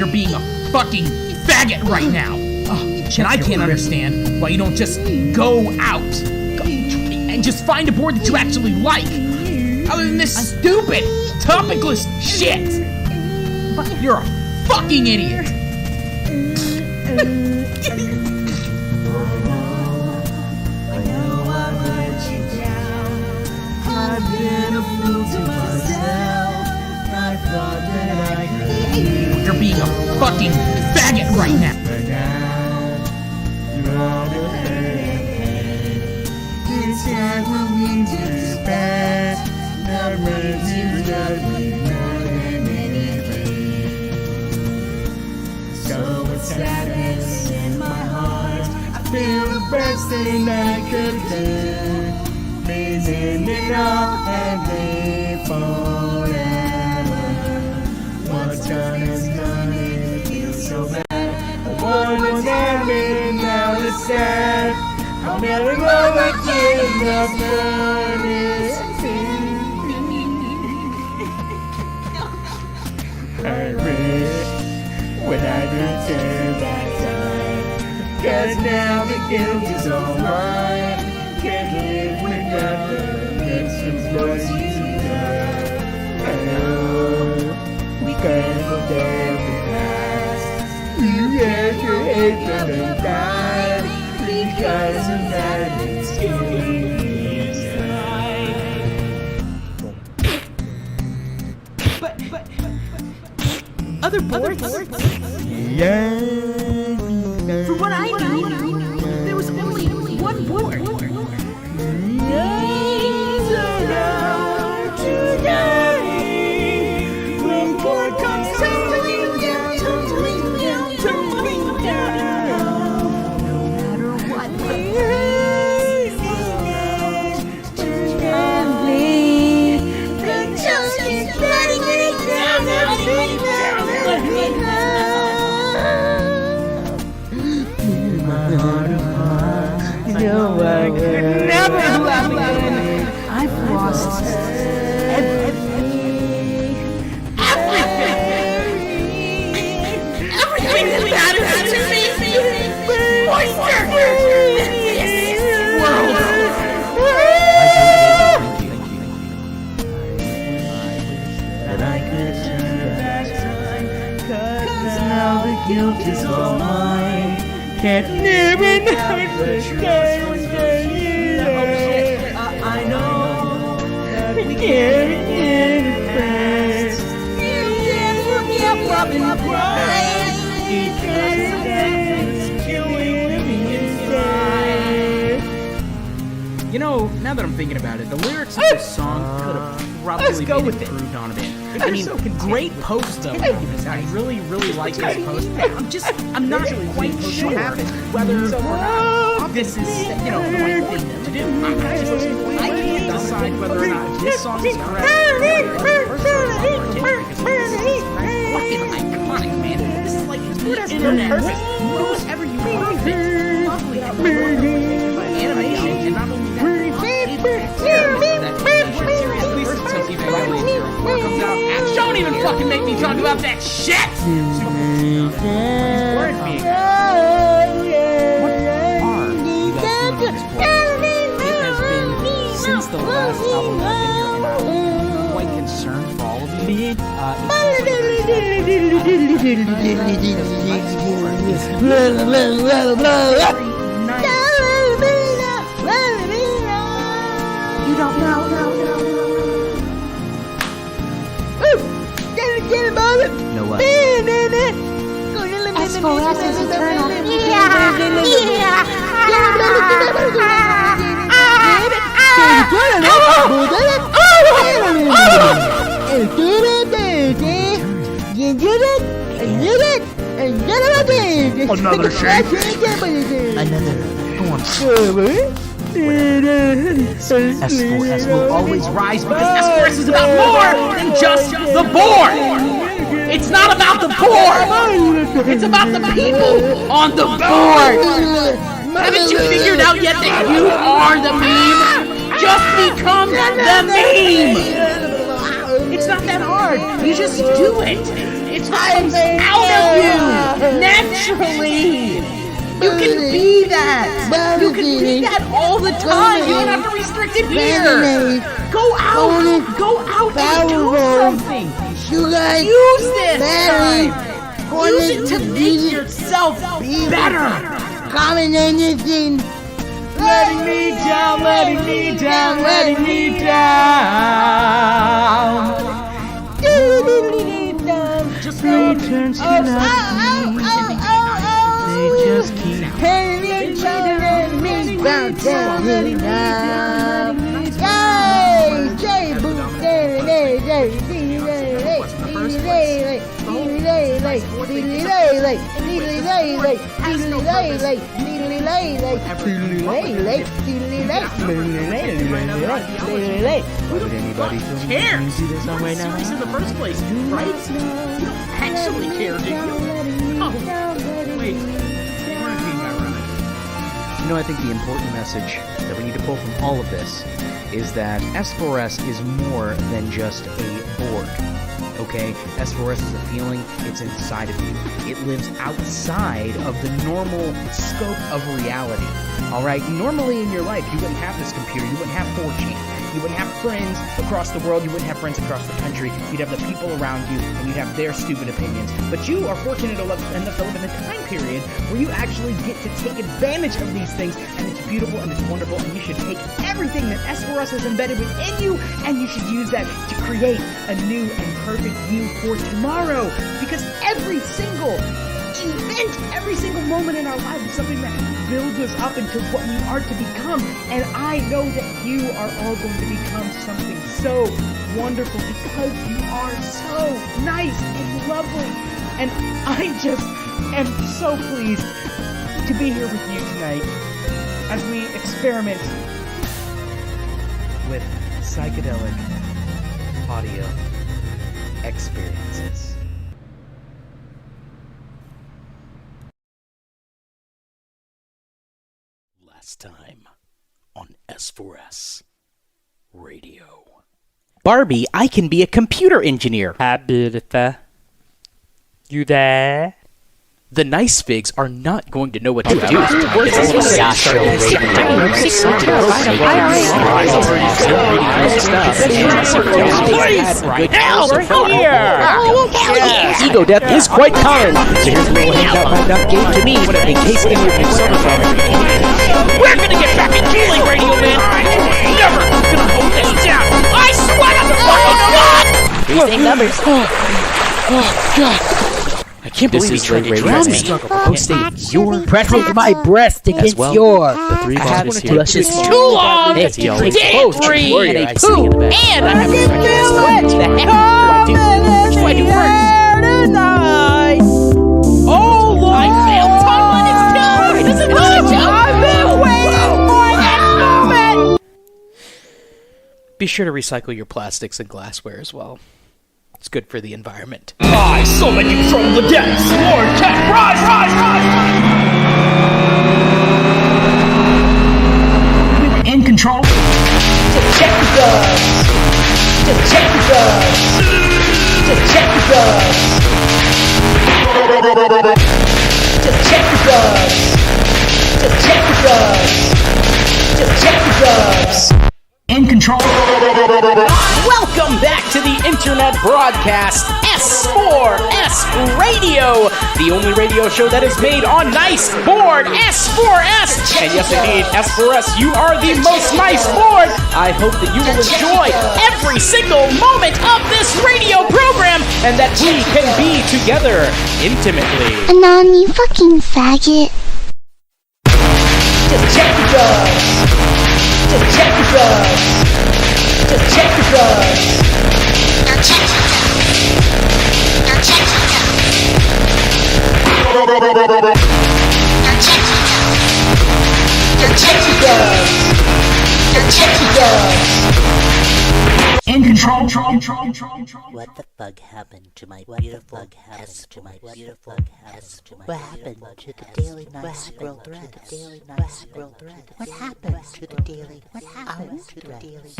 You're being a fucking faggot right now. And I can't understand why you don't just go out and just find a board that you actually like, other than this stupid, topicless shit. You're a fucking idiot. I've been a fool to myself. I thought that I could. You're being a fucking faggot right now. But now you're all the pain. This time will lead to despair. Now makes you love me more than anything. So with sadness in my heart, I feel the best thing I could do. Isn't enough and live forever. What's done is done and it feels so bad. What was happening now is sad. I'll never go back to the furnace. I wish when I returned that time, 'cause now the guilt is all mine. Can't live without the mentions was you. Oh, we can't forget the past. You had your hate from the time because of that it's But other boards? yeah. From what I knew, there was only one board. I've lost everything that matters to me. Moisture. This world. That I could turn back time, 'cause now the guilt is all mine. Can't live in the shame. I know that we can't get it fast. You can't forget loving pride, because it's killing me inside. You know, now that I'm thinking about it, the lyrics of this song could have probably been improved on a bit. I mean, great post though. I really like this post. I'm not quite sure whether or not this is, the right thing to do. I can't decide whether or not this song is correct. Fucking iconic, man. This is like the internet. Whoever you heard of it, lovely animation, and not only that, don't even fucking make me talk about that shit! Words being what are you guys doing on this podcast? It has been since the last album I've been here, and I'm quite concerned for all of you. You don't know. Know what? Esfores is eternal. Another shake. Go on. Esfores will always rise because Esfores is about more than just the board. It's not about the board. It's about the people on the board. Haven't you figured out yet that you are the meme? Just become the meme. It's not that hard. You just do it. It comes out of naturally. You can be that. You can be that all the time. You don't have to restrict it here. Go out and do something. Use this time. Use it to make yourself better. Common anything. Letting me down, letting me down, letting me down. Just know turns to nothing. They just keep letting me down, letting me down. Anybody care? You do this right now? In the first place, right? You don't actually care, do you? Oh, wait. You know, I think the important message that we need to pull from all of this is that Esfores is more than just a board. Okay? Esfores is a feeling, it's inside of you. It lives outside of the normal scope of reality. Alright? Normally in your life, you wouldn't have this computer, you wouldn't have 4chan. You wouldn't have friends across the world, you wouldn't have friends across the country, you'd have the people around you, and you'd have their stupid opinions. But you are fortunate enough to live in a time period where you actually get to take advantage of these things, and it's beautiful and it's wonderful, and you should take everything that Esfores has embedded within you, and you should use that to create a new and perfect you for tomorrow. Because every single event, every single moment in our life is something that builds us up into what we are to become. And I know that you are all going to become something so wonderful because you are so nice and lovely. And I just am so pleased to be here with you tonight as we experiment with psychedelic audio experiences. Last time on Esfores Radio. Barbie, I can be a computer engineer. Hi, Bertha. You there? The nice figs are not going to know what to do. Ego death is quite common. So here's a little handout my duck gave to me in case any of you We're gonna get back in healing, Radioman! Never gonna hold this down! I swear to fucking God! These numbers. Oh, God. I can't believe he tried to drown me. You're Pressing my breast against yours. The three bodies here. It's It's too long! Hey, Day 3! and a poo. And I have to guess what the heck do I do first? Oh, Lord! I failed Tomlin! It's killed! This is not a joke! I've been waiting for this moment! Be sure to recycle your plastics and glassware as well. It's good for the environment. I summon you from the depths! Lord Tech, rise, rise, rise! In control. Detectives! Detectives! Detectives! Detectives! Detectives! Detectives! In control. Welcome back to the internet broadcast S4S Radio, the only radio show that is made on nice board S4S. And yes, indeed, S4S, you are the most nice board. I hope that you will enjoy every single moment of this radio program and that we can be together intimately. Nani fucking faggot. Detectives! Detectives! Detectives! Detectives! In control. What the fuck happened to my beautiful Esfores? What happened to the daily nice scroll thread? What happened to the daily? What happened to the daily?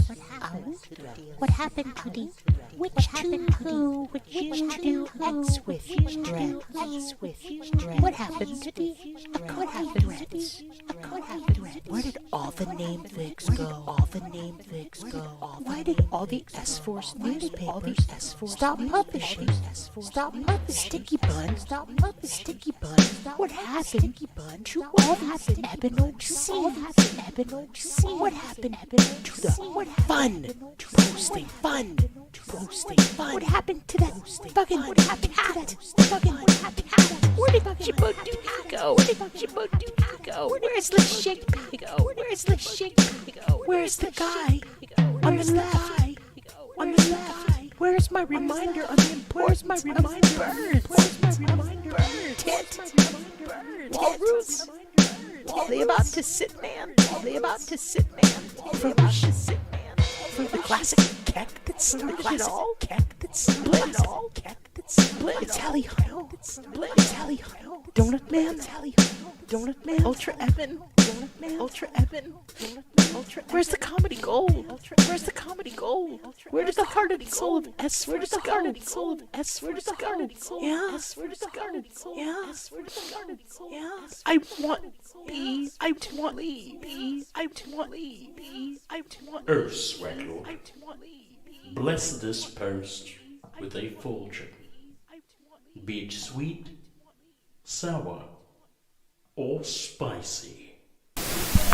What happened to the? Which to who? Which to X with thread? What happened to the? What happened threads? Where did all the name figs go? Why did all the Esfores newspapers stop publishing? Sticky Bun. What happened to all the Ebonode seeds? What happened to the fun posting? What happened to that fucking cat? Where did Jibodoo go? Where's the shake go? Where's the guy on the left? Where's my reminder of the importance of birds? Tit. Walrus. Are they about to sit, man? For the classic keck that started it all? Split. It's Hallie-Ho. Donut Man. Ultra Evan. Where's the comedy gold? Where did the heart and soul of S? Where does the heart and soul of S? Where does the heart and soul? Yeah. I want bees. Earthswaggle, bless this post with a fortune, be it sweet, sour, or spicy.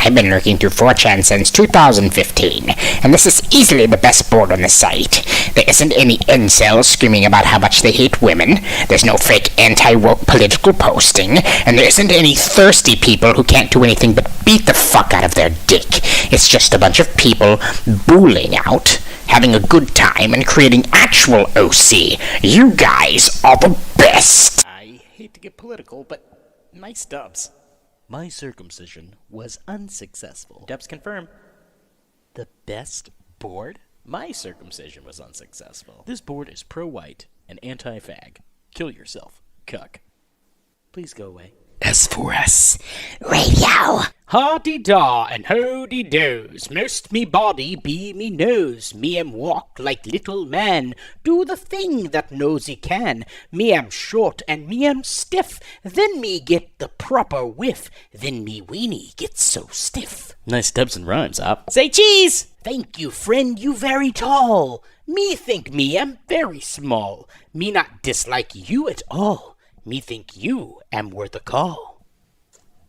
I've been lurking through 4chan since 2015, and this is easily the best board on the site. There isn't any incels screaming about how much they hate women, there's no fake anti-woke political posting, and there isn't any thirsty people who can't do anything but beat the fuck out of their dick. It's just a bunch of people booling out, having a good time, and creating actual OC. You guys are the best! I hate to get political, but nice dubs. My circumcision was unsuccessful. Dubs confirm. The best board? My circumcision was unsuccessful. This board is pro-white and anti-fag. Kill yourself, cuck. Please go away. Esfores Radio. Ha-de-da and ho-de-do's. Most me body be me nose. Me am walk like little man. Do the thing that nosy can. Me am short and me am stiff. Then me get the proper whiff. Then me weenie gets so stiff. Nice dubs and rhymes, Op. Say cheese! Thank you, friend, you very tall. Me think me am very small. Me not dislike you at all. Me think you am worth a call.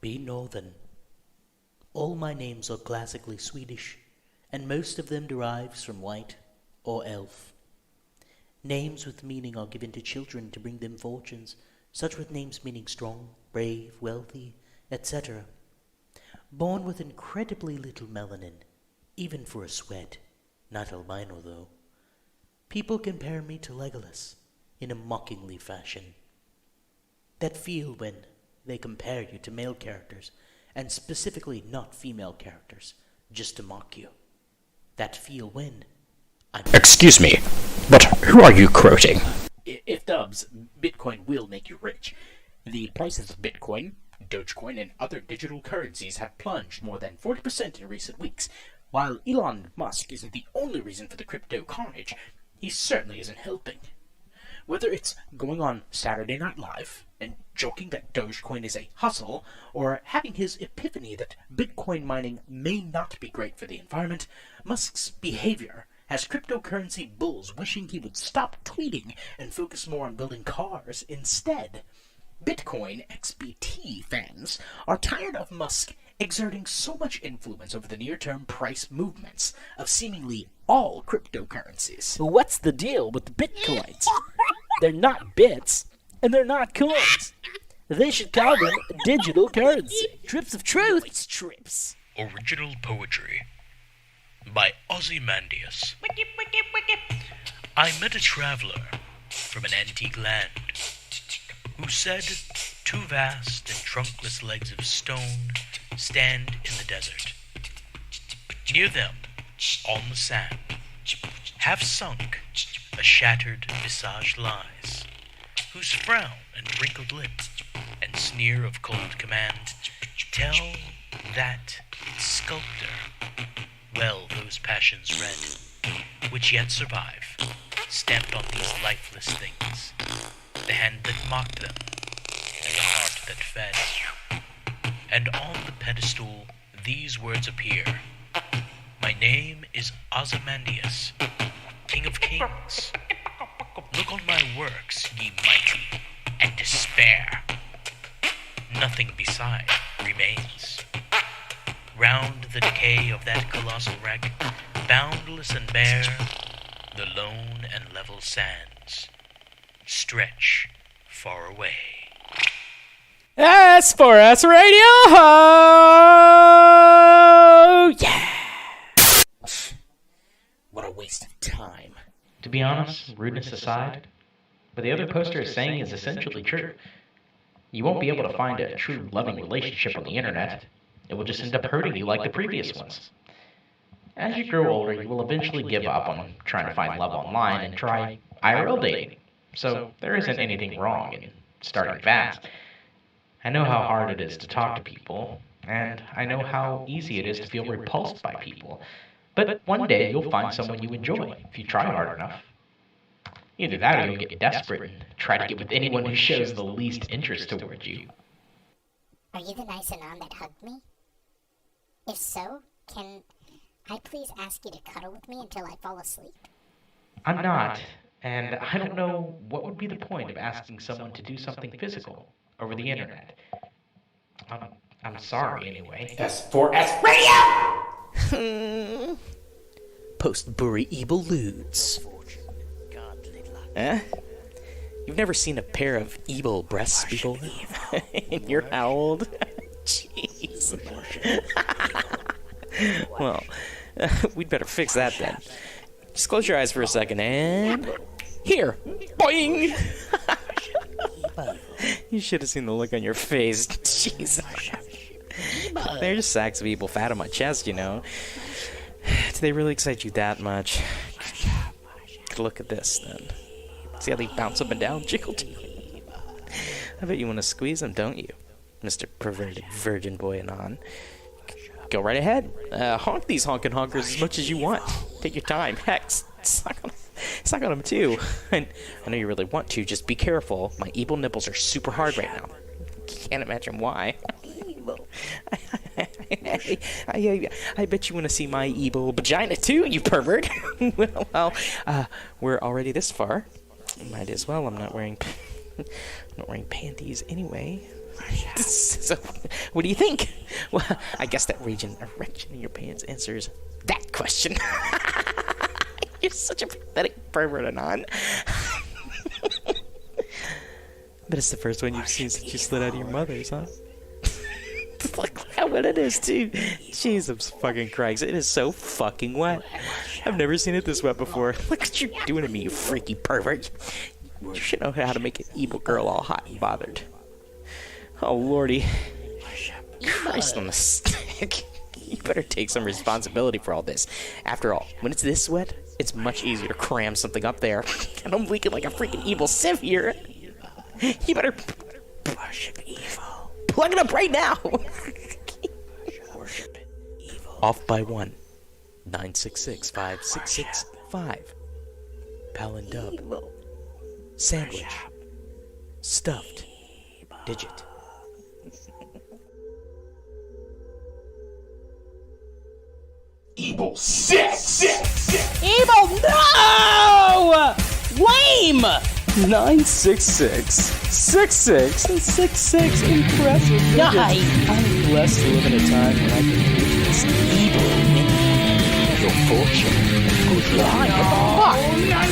Be northern. All my names are classically Swedish, and most of them derives from white or elf. Names with meaning are given to children to bring them fortunes, such with names meaning strong, brave, wealthy, etc. Born with incredibly little melanin, even for a sweat, not albino though. People compare me to Legolas in a mockingly fashion. That feel when they compare you to male characters, and specifically not female characters, just to mock you. That feel when I'm... Excuse me, but who are you quoting? If dubs, Bitcoin will make you rich. The prices of Bitcoin, Dogecoin, and other digital currencies have plunged more than 40% in recent weeks. While Elon Musk isn't the only reason for the crypto carnage, he certainly isn't helping. Whether it's going on Saturday Night Live and joking that Dogecoin is a hustle, or having his epiphany that Bitcoin mining may not be great for the environment, Musk's behavior has cryptocurrency bulls wishing he would stop tweeting and focus more on building cars instead. Bitcoin XBT fans are tired of Musk exerting so much influence over the near-term price movements of seemingly all cryptocurrencies. What's the deal with the Bitcoins? They're not bits, and they're not coins. They should call them digital currency. Trips of truth. It's trips. Original poetry by Ozymandias. I met a traveler from an antique land who said, "Two vast and trunkless legs of stone stand in the desert. Near them, on the sand, half sunk, a shattered visage lies, whose frown and wrinkled lip and sneer of cold command tell that its sculptor well those passions red, which yet survive, stamped on these lifeless things, the hand that mocked them, and the heart that fed. And on the pedestal these words appear: My name is Ozymandias, King of Kings. Look on my works, ye mighty, and despair. Nothing beside remains. Round the decay of that colossal wreck, boundless and bare, the lone and level sands stretch far away. Esfores Radio! Yeah! What a waste of time. To be honest, rudeness aside, what the other poster is saying is essentially true. You won't be able to find a true loving relationship on the internet. It will just end up hurting you like the previous ones. As you grow older, you will eventually give up on trying to find love online and try IRL dating. So there isn't anything wrong in starting fast. I know how hard it is to talk to people, and I know how easy it is to feel repulsed by people. But one day you'll find someone you enjoy if you try hard enough. Either that or you'll get desperate and try to get with anyone who shows the least interest towards you. Are you the nice anon that hugged me? If so, can I please ask you to cuddle with me until I fall asleep? I'm not, and I don't know what would be the point of asking someone to do something physical over the internet. I'm sorry anyway. S4S Radio! Post bury evil lewds. Eh? You've never seen a pair of evil breasts before? And you're how old? Jeez. Well, we'd better fix that then. Just close your eyes for a second and... Here! Boing! You should have seen the look on your face. Jesus. They're just sacks of evil fat on my chest, you know. Do they really excite you that much? Look at this, then. See how they bounce up and down? Jiggle, jiggle. I bet you want to squeeze them, don't you? Mr. Perverted Virgin Boy Anon. Go right ahead. Honk these honkin' honkers as much as you want. Take your time. Heck, suck on them too. I know you really want to, just be careful. My evil nipples are super hard right now. Can't imagine why. I bet you want to see my evil vagina too, you pervert. well, we're already this far. Might as well. I'm not wearing panties anyway. So, what do you think? Well, I guess that erection in your pants answers that question. You're such a pathetic pervert, Anon. But it's the first one you've seen since you slid out of your mother's, huh? Look how wet it is, too. Jesus fucking Christ, it is so fucking wet. I've never seen it this wet before. Look what you're doing to me, you freaky pervert. You should know how to make an evil girl all hot and bothered. Oh, lordy. Christ on the stick. You better take some responsibility for all this. After all, when it's this wet, it's much easier to cram something up there. And I'm leaking like a freaking evil sieve here. You better worship evil. Plug it up right now. Worship evil. Off by 1. 966-5665. Pal and Dub. Sandwich. Stuffed. Digit. Evil 6! Evil, no! Lame! 966-6666. Impressive. Die! I'm blessed to live in a time when I can use this evil mini. Your fortune. Good luck. What the fuck?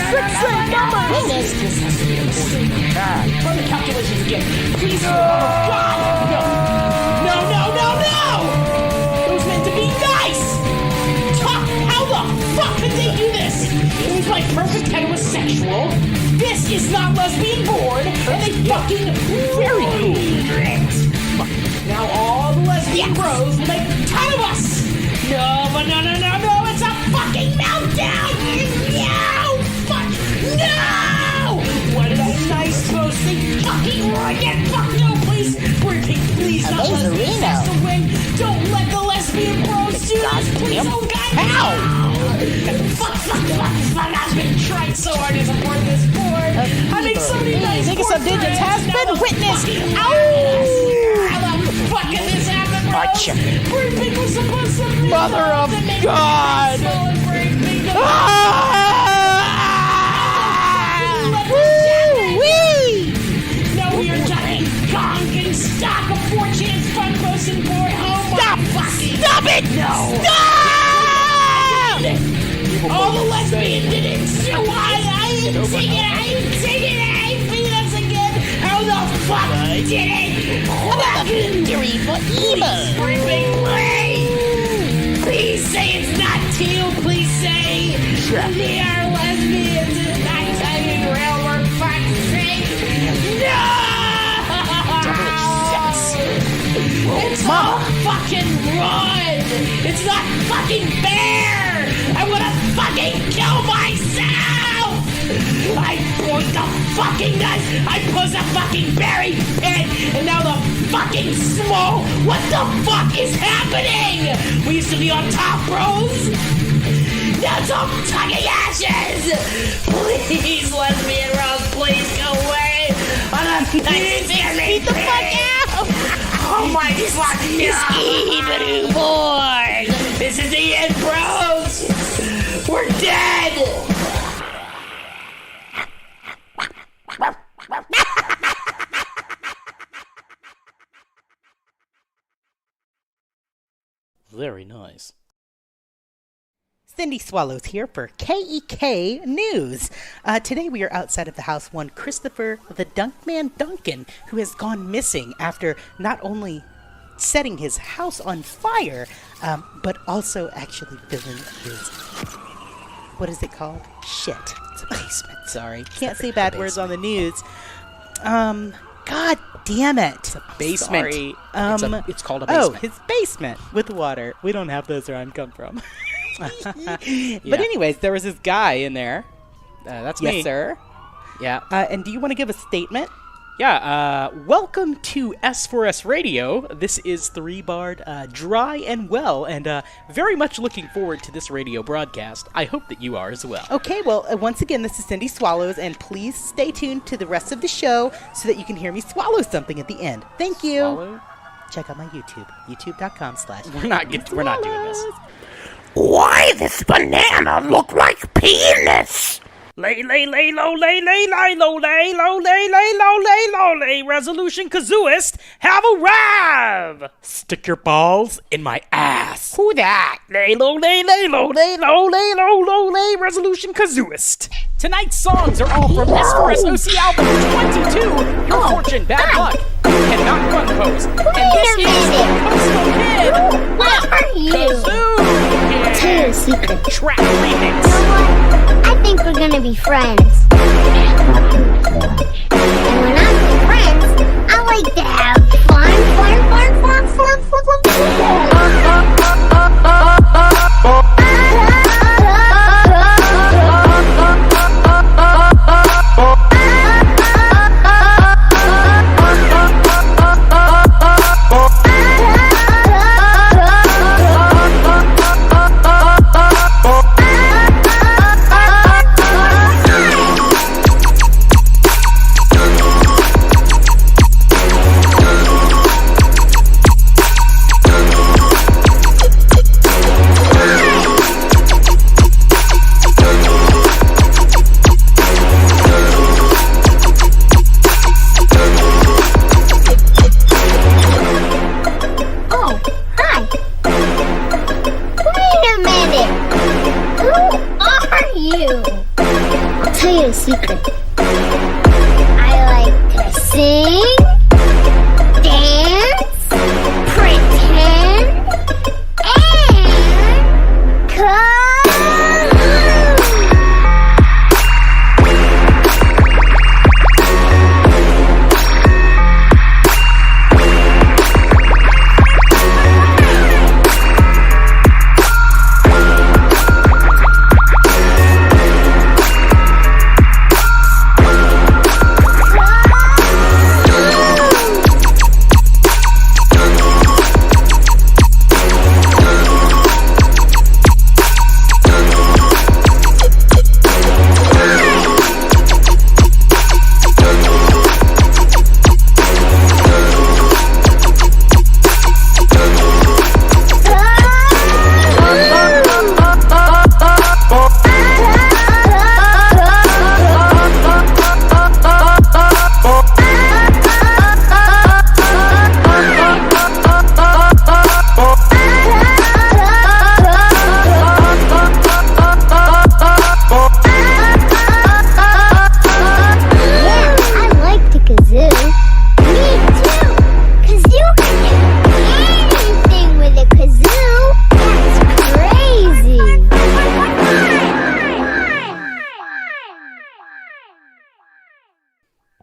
66, come on! Goodness, this has to be important. Run the calculations again. Please, oh God! No! It was meant to be nice! How the fuck could they do this? It was like perfect heterosexual. This is not lesbian porn, and they fucking very cool. Now all the lesbian bros will make a ton of us. No, it's a fucking meltdown. Yeah! I can't fuck no, please. Please, not lesbians has to win. Don't let the lesbian bros do this, please. Oh, God. How? Fuck. I've been trying so hard to support this board. Having so many nice Niggas of digits has been witnessed. How the fuck can this happen, bro? Briefing was supposed to be Mother of God. Now we are talking Gong and stock of 4-chance Funpost and board home. Stop it! No! Stop! All the lesbian did it so I ain't taking it, beat us again. How the fuck did it? Screaming, please say it's not teal, please say they are lesbians and not tagging railroad, fuck's sake. No! It's all fucking run! It's not fucking fair! I wanna fucking kill myself! I broke the fucking nuts! I posed a fucking berry pit! And now the fucking small! What the fuck is happening? We used to be on top, bros! Now it's all tugging ashes! Please, lesbian bros, please go away! Beat the fuck out! Oh my fuck, this evil boy! This is the end, bros! We're dead! Very nice. Cindy Swallows here for KEK News. Today we are outside of the house one Christopher the Dunkman Duncan, who has gone missing after not only setting his house on fire, but also actually filling his... What is it called? Shit. It's a basement, sorry. Can't say bad words on the news. God damn it. It's a basement. Sorry. It's called a basement. Oh, his basement with water. We don't have those where I'm come from. But anyways, there was this guy in there. That's yes, me. sir. Yeah. And do you want to give a statement? Yeah, welcome to Esfores Radio. This is 3-barred, dry and well, and very much looking forward to this radio broadcast. I hope that you are as well. Okay, well, once again, this is Cindy Swallows, and please stay tuned to the rest of the show so that you can hear me swallow something at the end. Thank you. Swallow? Check out my YouTube, youtube.com/. We're not doing this. Why this banana look like penis? Lay low, lay low, lay low, resolution kazooist have arrived! Stick your balls in my ass. Who that? Lay low, resolution kazooist. Tonight's songs are all from Esfores OC Album 22, Your Fortune, Bad Luck, and not Funpost. And this is the Coastal Kid. What are you? Kazoo Tell your secret. Track Remix. I think we're gonna be friends. And when I'm with friends, I like to have fun.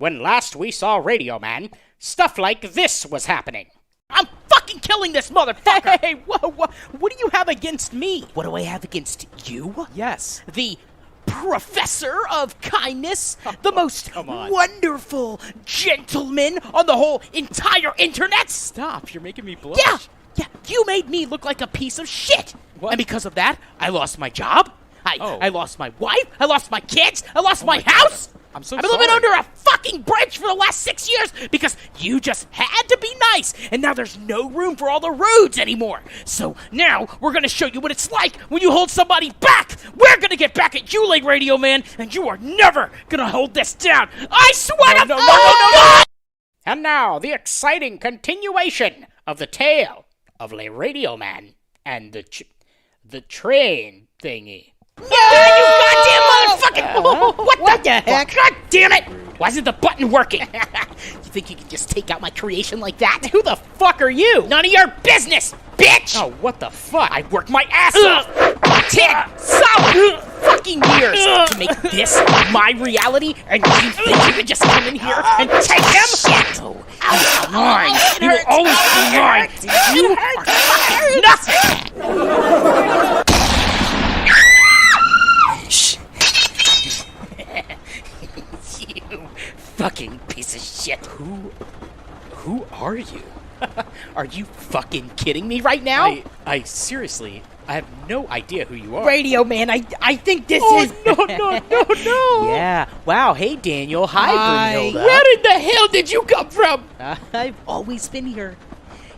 when last we saw Radioman, stuff like this was happening. I'm fucking killing this motherfucker! Hey, whoa, what do you have against me? What do I have against you? Yes. The professor of kindness, the most wonderful gentleman on the whole entire internet. Stop, you're making me blush. Yeah, you made me look like a piece of shit. What? And because of that, I lost my job. I lost my wife. I lost my kids. I lost my house. I'm so I've been living under a fucking bridge for the last 6 years because you just had to be nice, and now there's no room for all the rudes anymore. So now we're gonna show you what it's like when you hold somebody back. We're gonna get back at you, like Radio Man, and you are never gonna hold this down. I swear to no. And now, the exciting continuation of the tale of Le Radioman and the train thingy. Yeah, you goddamn motherfucking! What the heck? God damn it! Why isn't the button working? You think you can just take out my creation like that? Who the fuck are you? None of your business, bitch! Oh, what the fuck? I worked my ass off! 10 solid fucking years to make this my reality, and you think you can just come in here and take him? Shit! Oh, mine! You will always be mine! You are fucking nothing! You fucking piece of shit! Who are you? Are you fucking kidding me right now? I seriously, I have no idea who you are. Radio Man, I think this is... No! Yeah. Wow, hey Daniel. Hi, Brunhilde. Where in the hell did you come from? I've always been here.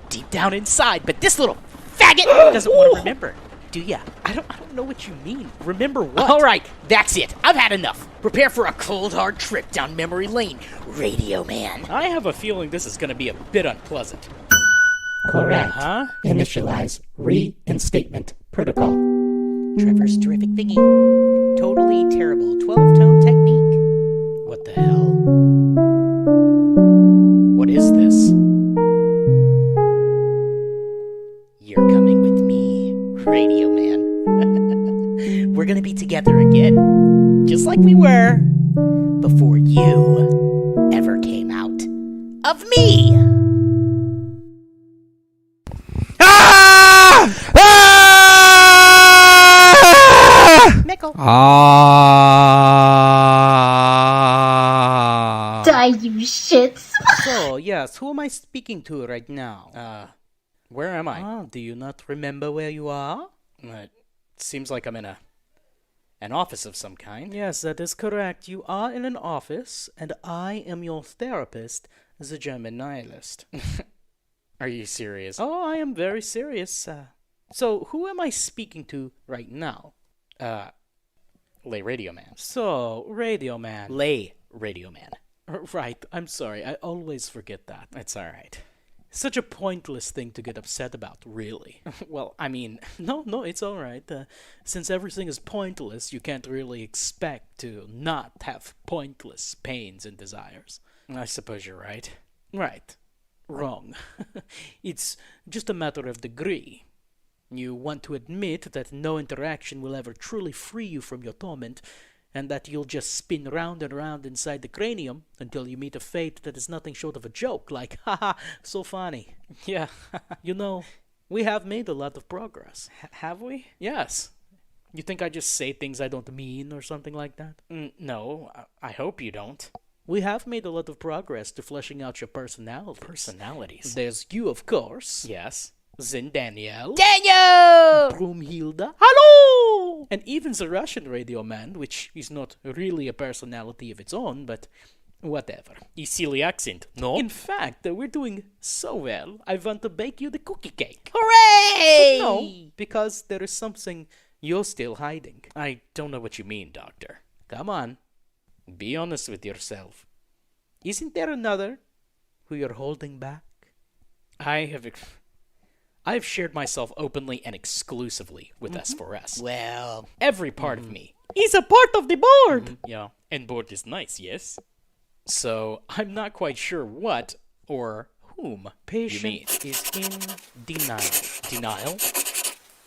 Deep down inside, but this little faggot doesn't want to remember. Do ya? I don't know what you mean. Remember what? All right, that's it. I've had enough. Prepare for a cold, hard trip down memory lane, Radio Man. I have a feeling this is going to be a bit unpleasant. Correct. Huh? Initialize reinstatement protocol. Trevor's terrific thingy. Totally terrible 12-tone technique. What the hell? What is this? You're coming with me, Radio Man. We're gonna be together again, just like we were before you ever came out of me. Mickle. Die, you shits. So, yes, who am I speaking to right now? Where am I? Do you not remember where you are? It seems like I'm in an office of some kind. Yes, that is correct. You are in an office, and I am your therapist, the German nihilist. Are you serious? Oh, I am very serious. So, who am I speaking to right now? Le Radioman. So, Radioman. Le Radioman. Right, I'm sorry. I always forget that. It's alright. Such a pointless thing to get upset about, really. Well, I mean... No, it's alright. Since everything is pointless, you can't really expect to not have pointless pains and desires. I suppose you're right. Right. Wrong. It's just a matter of degree. You want to admit that no interaction will ever truly free you from your torment, and that you'll just spin round and round inside the cranium until you meet a fate that is nothing short of a joke, like, haha, so funny. Yeah. You know, we have made a lot of progress. Have we? Yes. You think I just say things I don't mean or something like that? No, I hope you don't. We have made a lot of progress to fleshing out your personalities. Personalities? There's you, of course. Yes. Then Daniel. Daniel! Brunhilde. Hello! And even the Russian Radio Man, which is not really a personality of its own, but whatever. You silly accent, no? In fact, we're doing so well, I want to bake you the cookie cake. Hooray! But no, because there is something you're still hiding. I don't know what you mean, Doctor. Come on. Be honest with yourself. Isn't there another who you're holding back? I've shared myself openly and exclusively with Esfores. Well, every part of me. He's a part of the board! Yeah, and board is nice, yes? So, I'm not quite sure what or whom Patient you mean. is in denial. Denial?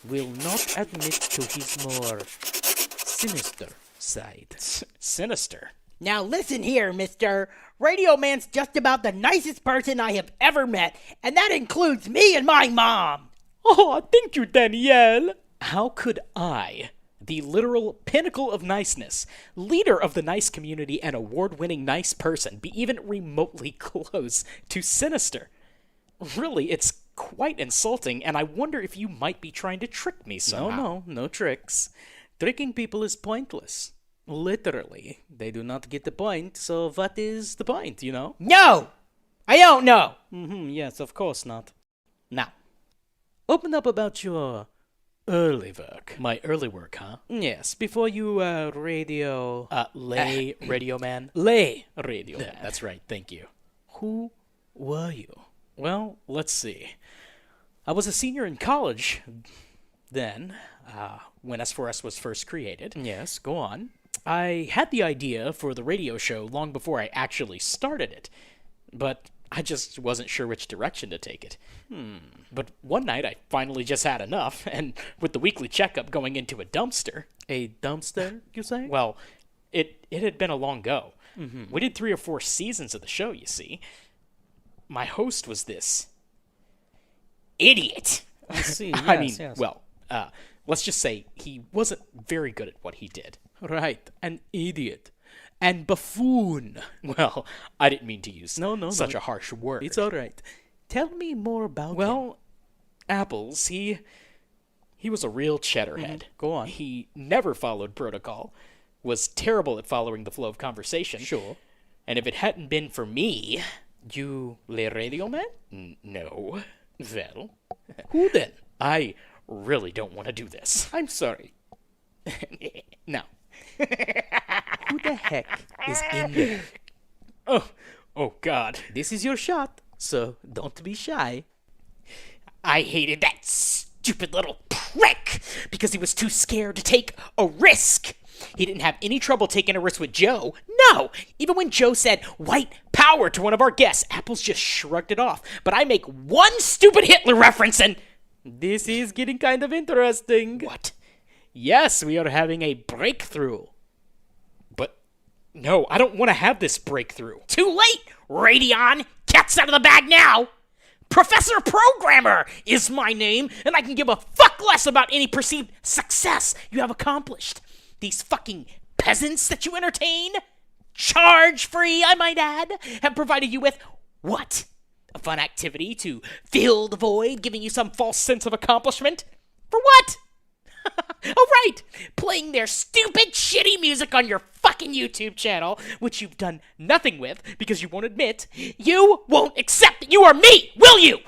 Will not admit to his more sinister side. Sinister? Now listen here, mister. Radioman's just about the nicest person I have ever met, and that includes me and my mom. Oh, thank you, Danielle. How could I, the literal pinnacle of niceness, leader of the nice community and award-winning nice person, be even remotely close to sinister? Really, it's quite insulting, and I wonder if you might be trying to trick me somehow. No tricks. Tricking people is pointless. Literally. They do not get the point, so what is the point, you know? No! I don't know! Yes, of course not. Now, open up about your early work. My early work, huh? Yes, before you, lay radio man? Lay radio man. That's right, thank you. Who were you? Well, let's see. I was a senior in college then, when Esfores was first created. Yes, go on. I had the idea for the radio show long before I actually started it, but I just wasn't sure which direction to take it. But one night I finally just had enough, and with the weekly checkup going into a dumpster... A dumpster, you say? Well, it had been a long go. We did 3 or 4 seasons of the show, you see. My host was this idiot. I see, yes, I mean, yes. Well, let's just say he wasn't very good at what he did. Right, an idiot. And buffoon. Well, I didn't mean to use such a harsh word. It's all right. Tell me more about him. Well, Apples, he was a real cheddarhead. Go on. He never followed protocol, was terrible at following the flow of conversation. Sure. And if it hadn't been for me... You le radio man? No. Well, who then? I really don't want to do this. I'm sorry. No. Who the heck is in there? Oh God. This is your shot, so don't be shy. I hated that stupid little prick because he was too scared to take a risk. He didn't have any trouble taking a risk with Joe. No! Even when Joe said white power to one of our guests, Apples just shrugged it off. But I make one stupid Hitler reference and... This is getting kind of interesting. What? Yes, we are having a breakthrough. But no, I don't want to have this breakthrough. Too late, Radion! Cat's out of the bag now! Professor Programmer is my name, and I can give a fuck less about any perceived success you have accomplished. These fucking peasants that you entertain, charge-free, I might add, have provided you with what? A fun activity to fill the void, giving you some false sense of accomplishment? For what? Oh, right! Playing their stupid, shitty music on your fucking YouTube channel, which you've done nothing with because you won't admit. You won't accept that you are me, will you?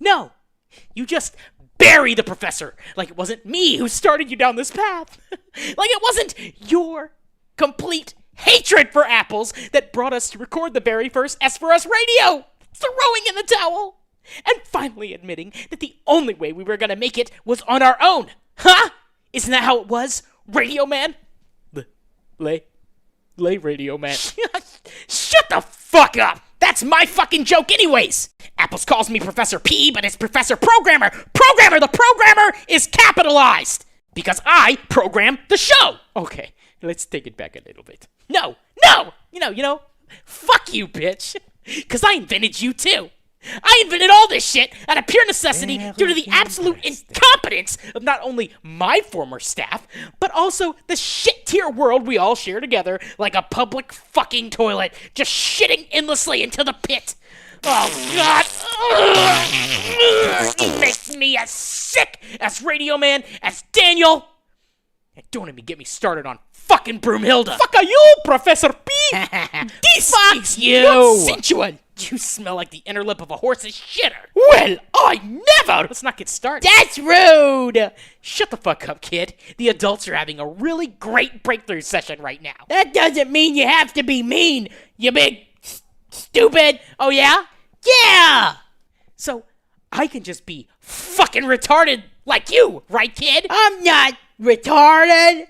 No. You just bury the professor like it wasn't me who started you down this path. Like it wasn't your complete hatred for Apples that brought us to record the very first Esfores radio. Throwing in the towel. And finally admitting that the only way we were going to make it was on our own. Huh? Isn't that how it was, Radio Man? Lay Radio Man. Shut the fuck up! That's my fucking joke anyways! Apples calls me Professor P, but it's Professor Programmer! Programmer! The programmer is capitalized! Because I program the show! Okay, let's take it back a little bit. No! You know, fuck you, bitch! Because I invented you too! I invented all this shit out of pure necessity due to the absolute incompetence of not only my former staff, but also the shit-tier world we all share together like a public fucking toilet, just shitting endlessly into the pit. Oh, God. You make me as sick as Radio Man, as Daniel. And don't even get me started on fucking Broomhilda. Fuck are you, Professor P? This is you. Not sensual. You smell like the inner lip of a horse's shitter. Well, I never. Let's not get started. That's rude. Shut the fuck up, kid. The adults are having a really great breakthrough session right now. That doesn't mean you have to be mean, you big stupid. Oh, yeah? Yeah. So, I can just be fucking retarded like you, right, kid? I'm not retarded.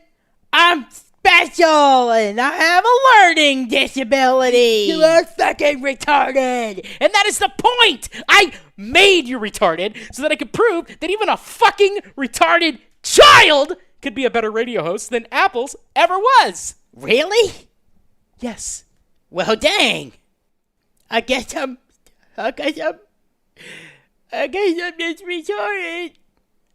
I'm special, and I have a learning disability. You are fucking retarded. And that is the point. I made you retarded so that I could prove that even a fucking retarded child could be a better radio host than Apples ever was. Really? Yes. Well, dang. I guess I'm just retarded.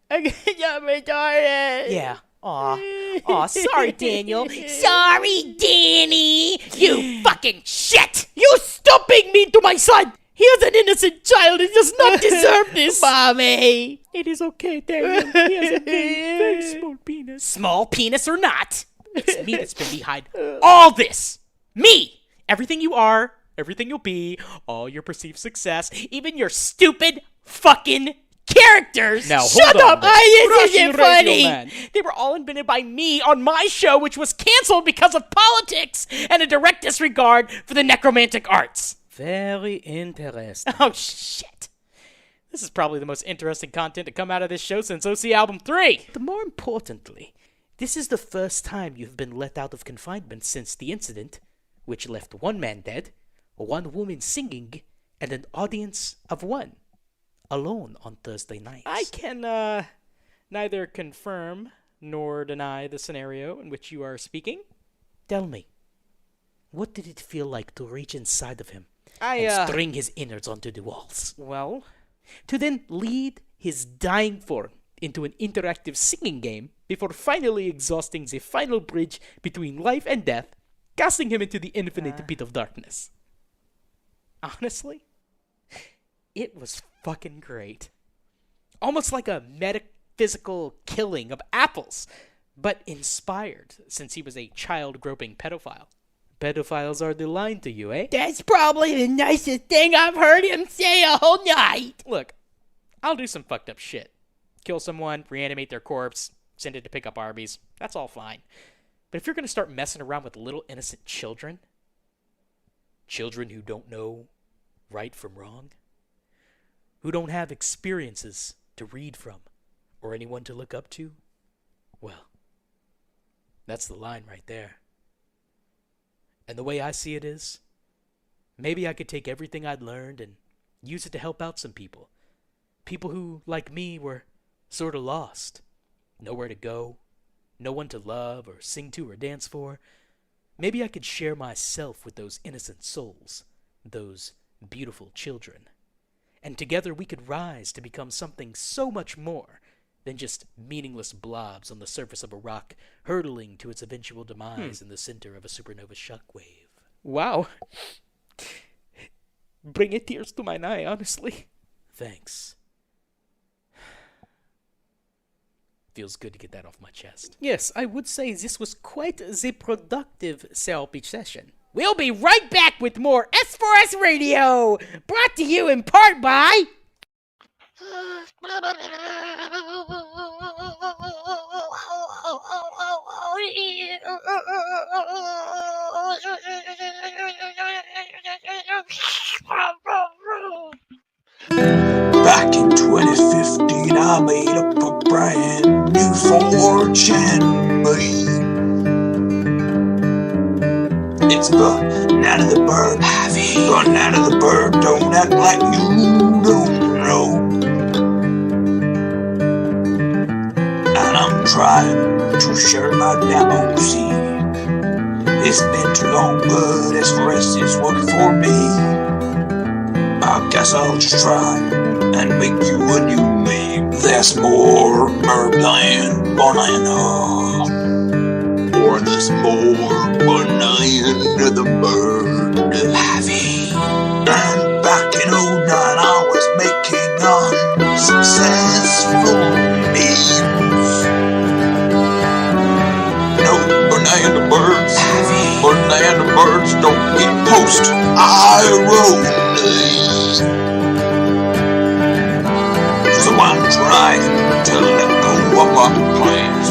I guess I'm retarded. Yeah. Aw, sorry, Daniel. Sorry, Danny. You fucking shit. You stomping me to my son. He is an innocent child. He does not deserve this. Mommy. It is okay, Daniel. He has a very small penis. Small penis or not, it's me that's been behind all this. Me. Everything you are, everything you'll be, all your perceived success, even your stupid fucking characters. Now, Shut hold on, up. Russian This isn't funny. Radioman. They were all invented by me on my show, which was canceled because of politics and a direct disregard for the necromantic arts. Very interesting. Oh, shit. This is probably the most interesting content to come out of this show since OC Album 3. But more importantly, this is the first time you've been let out of confinement since the incident, which left one man dead, one woman singing, and an audience of one, alone on Thursday nights. I can neither confirm nor deny the scenario in which you are speaking. Tell me, what did it feel like to reach inside of him and and string his innards onto the walls? Well, to then lead his dying form into an interactive singing game before finally exhausting the final bridge between life and death, casting him into the infinite pit of darkness. honestly, it was fucking great. Almost like a metaphysical killing of apples, but inspired since he was a child-groping pedophile. Pedophiles are the line to you, eh? That's probably the nicest thing I've heard him say a whole night. Look, I'll do some fucked up shit. Kill someone, reanimate their corpse, send it to pick up Arby's. That's all fine. But if you're going to start messing around with little innocent children who don't know right from wrong, who don't have experiences to read from or anyone to look up to, well, that's the line right there. And the way I see it is, maybe I could take everything I'd learned and use it to help out some people. People who, like me, were sort of lost. Nowhere to go, no one to love or sing to or dance for. Maybe I could share myself with those innocent souls, those beautiful children. And together we could rise to become something so much more than just meaningless blobs on the surface of a rock hurtling to its eventual demise in the center of a supernova shockwave. Wow. Bring tears to my eye, honestly. Thanks. Feels good to get that off my chest. Yes, I would say this was quite the productive therapy session. We'll be right back with more Esfores Radio, brought to you in part by... Back in 2015, I made up a brand new 4chan meme. It's Banana the Bird. Banana the Bird, don't act like you don't know. And I'm trying to share my doubtsy. It's been too long, but Esfores is working for me. I guess I'll just try and make you a new meme. There's more bird than banana. Or there's more banana than bird. And back in 09 I was making unsuccessful memes. No banana birds. Banana birds don't get post irony. So I'm trying to let go of my plans.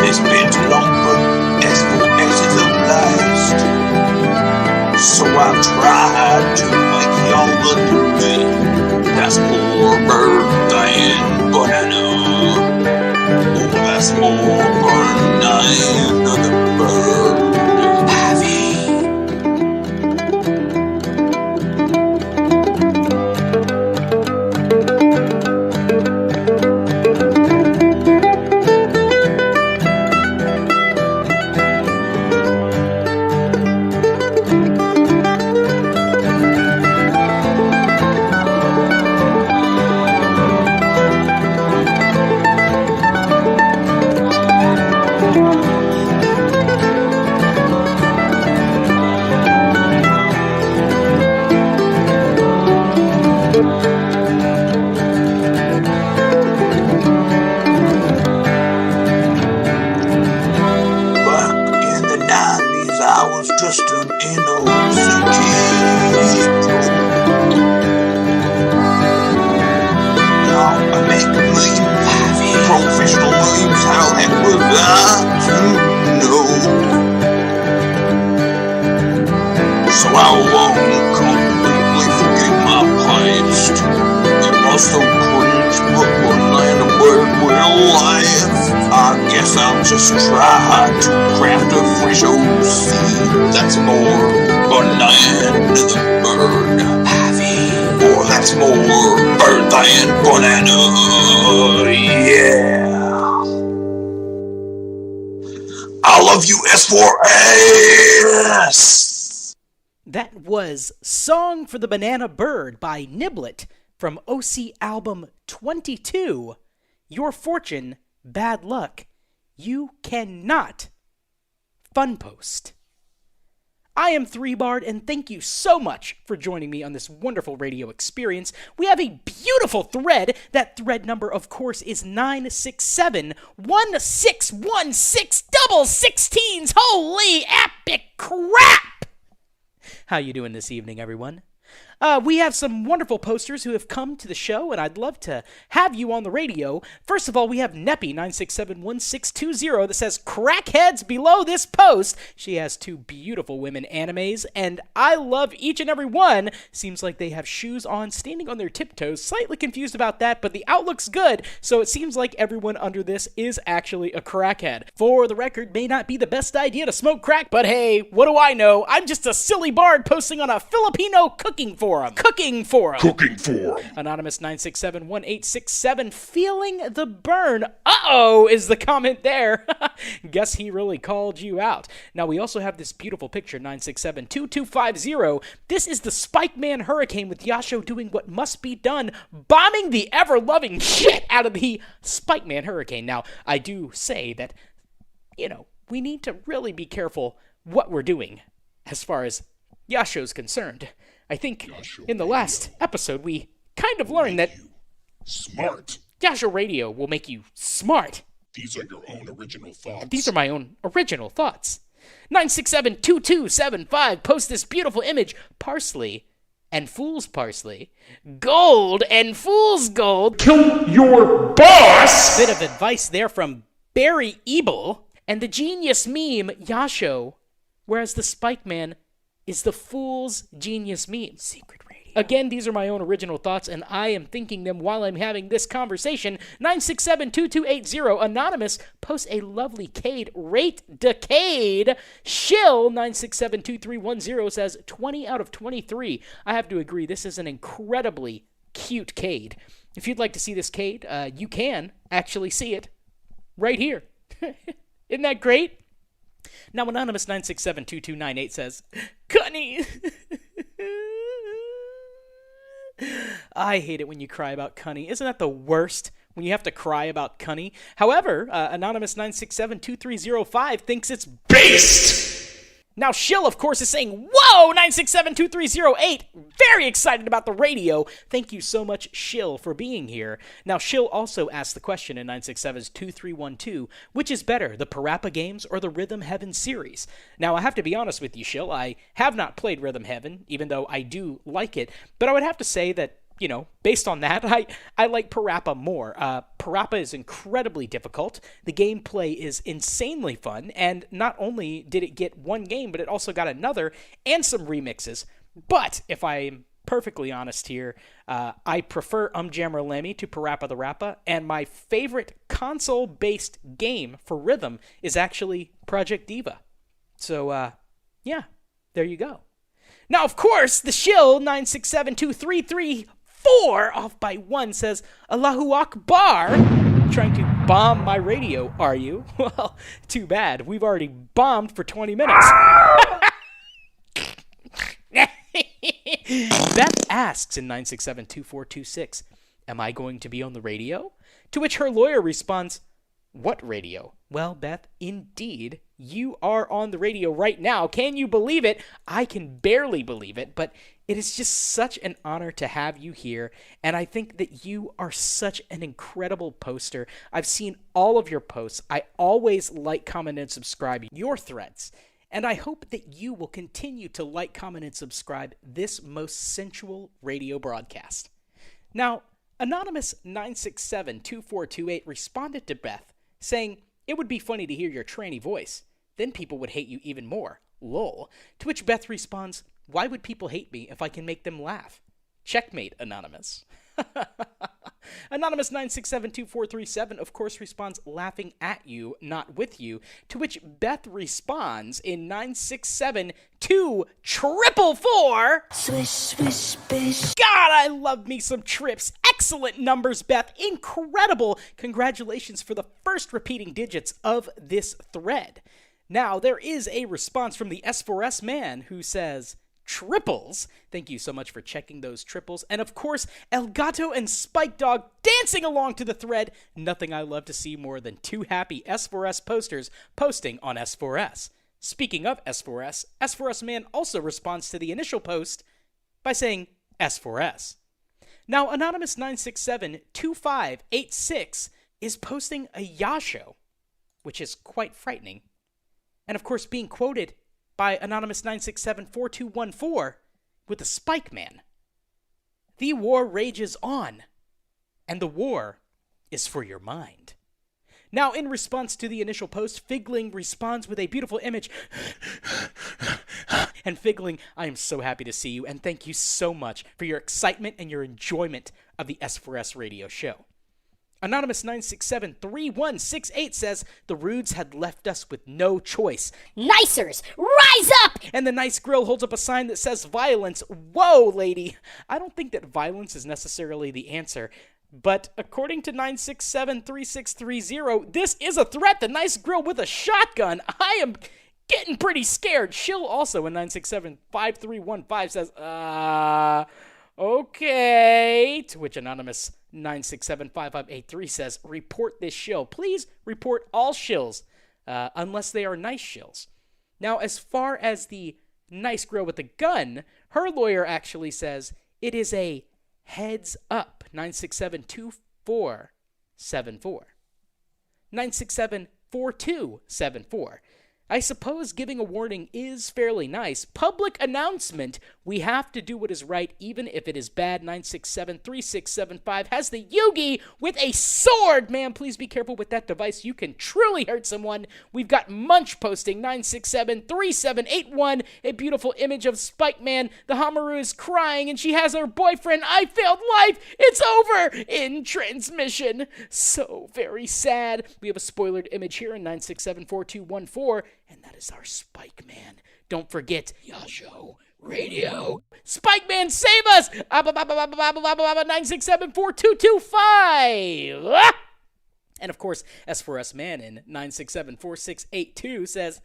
It's been too long, but Esfores is the last. So I've tried to make y'all look at me. That's more bird than banana. Oh, that's more banana than bird. just tried to craft a fresh OC. That's more banana than bird. Or that's more bird than banana. Yeah. I love you, Esfores! That was Song for the Banana Bird by Niblet from OC Album 22. Your Fortune, Bad Luck. You Cannot. Funpost. I am 3Bard, and thank you so much for joining me on this wonderful radio experience. We have a beautiful thread. That thread number, of course, is 967-1616-16s. Holy epic crap! How you doing this evening, everyone? We have some wonderful posters who have come to the show, and I'd love to have you on the radio. First of all, we have Neppy9671620 that says, crackheads below this post. She has two beautiful women animes, and I love each and every one. Seems like they have shoes on, standing on their tiptoes. Slightly confused about that, but the outlook's good, so it seems like everyone under this is actually a crackhead. For the record, may not be the best idea to smoke crack, but hey, what do I know? I'm just a silly bard posting on a Filipino cooking forum. Cooking forum. Anonymous 9671867, feeling the burn. Uh-oh, is the comment there. Guess he really called you out. Now, we also have this beautiful picture, 9672250. This is the Spike Man Hurricane with Yasho doing what must be done, bombing the ever-loving shit out of the Spike Man Hurricane. Now, I do say that, we need to really be careful what we're doing as far as Yasho's concerned. I think in the last episode, we kind of learned that smart. Yasho Radio will make you smart. These are your own original thoughts. These are my own original thoughts. 9672275, post this beautiful image. Parsley and fool's parsley. Gold and fool's gold. Kill your boss! Bit of advice there from Barry Ebel. And the genius meme, Yasho, whereas the Spike Man is the fool's genius meme. Secret radio. Again, these are my own original thoughts, and I am thinking them while I'm having this conversation. 9672280, Anonymous, posts a lovely Cade. Rate Decade. Shill, 9672310, says 20 out of 23. I have to agree, this is an incredibly cute Cade. If you'd like to see this Cade, you can actually see it right here. Isn't that great? Now, Anonymous 9672298 says, Cunny! I hate it when you cry about Cunny. Isn't that the worst, when you have to cry about Cunny? However, Anonymous 9672305 thinks it's based! Now, Shill, of course, is saying, whoa, 9672308, very excited about the radio. Thank you so much, Shill, for being here. Now, Shill also asked the question in 967's 2312, which is better, the Parappa games or the Rhythm Heaven series? Now, I have to be honest with you, Shill, I have not played Rhythm Heaven, even though I do like it, but I would have to say that, based on that, I like Parappa more. Parappa is incredibly difficult. The gameplay is insanely fun, and not only did it get one game, but it also got another and some remixes. But if I'm perfectly honest here, I prefer Jammer Lemmy to Parappa the Rappa, and my favorite console-based game for Rhythm is actually Project Diva. So, yeah, there you go. Now, of course, the Shill 9672334 off by 1 says, Allahu Akbar. Trying to bomb my radio, are you? Well, too bad. We've already bombed for 20 minutes. Beth asks in 9672426, am I going to be on the radio? To which her lawyer responds, what radio? Well, Beth, indeed, you are on the radio right now. Can you believe it? I can barely believe it, but it is just such an honor to have you here, and I think that you are such an incredible poster. I've seen all of your posts. I always like, comment, and subscribe your threads, and I hope that you will continue to like, comment, and subscribe this most sensual radio broadcast. Now, Anonymous 9672428 responded to Beth, saying, it would be funny to hear your tranny voice. Then people would hate you even more. Lol. To which Beth responds, why would people hate me if I can make them laugh? Checkmate, Anonymous. Anonymous 9672437, of course, responds laughing at you, not with you, to which Beth responds in 9672444. Swish, swish, bish. God, I love me some trips. Excellent numbers, Beth. Incredible. Congratulations for the first repeating digits of this thread. Now, there is a response from the Esfores man who says, triples. Thank you so much for checking those triples. And of course, El Gato and Spike Dog dancing along to the thread. Nothing I love to see more than two happy S4S posters posting on S4S. Speaking of S4S, S4S man also responds to the initial post by saying S4S. Now, Anonymous 9672586 is posting a Yasho, which is quite frightening. And of course, being quoted by Anonymous 9674214 with the Spike Man. The war rages on, and the war is for your mind. Now, in response to the initial post, Figling responds with a beautiful image. And Figling, I am so happy to see you, and thank you so much for your excitement and your enjoyment of the S4S radio show. Anonymous 9673168 says, the Rudes had left us with no choice. Nicers, rise up! And the nice girl holds up a sign that says violence. Whoa, lady. I don't think that violence is necessarily the answer. But according to 9673630, this is a threat. The nice girl with a shotgun. I am getting pretty scared. Shill also in 9675315 says, okay. To which Anonymous 9675583 says, report this shill. Please report all shills, unless they are nice shills. Now, as far as the nice girl with the gun, her lawyer actually says it is a heads up. 9672474. 9674274. I suppose giving a warning is fairly nice. Public announcement. We have to do what is right, even if it is bad. 9673675 has the Yugi with a sword. Man, please be careful with that device. You can truly hurt someone. We've got Munch posting 9673781. A beautiful image of Spike Man. The Hamaru is crying and she has her boyfriend. I failed life. It's over in transmission. So very sad. We have a spoilered image here in 9674214. And that is our Spike Man. Don't forget, Yasho Radio. Spike Man, save us! 9674225. And of course, S4S Man in 9674682 says,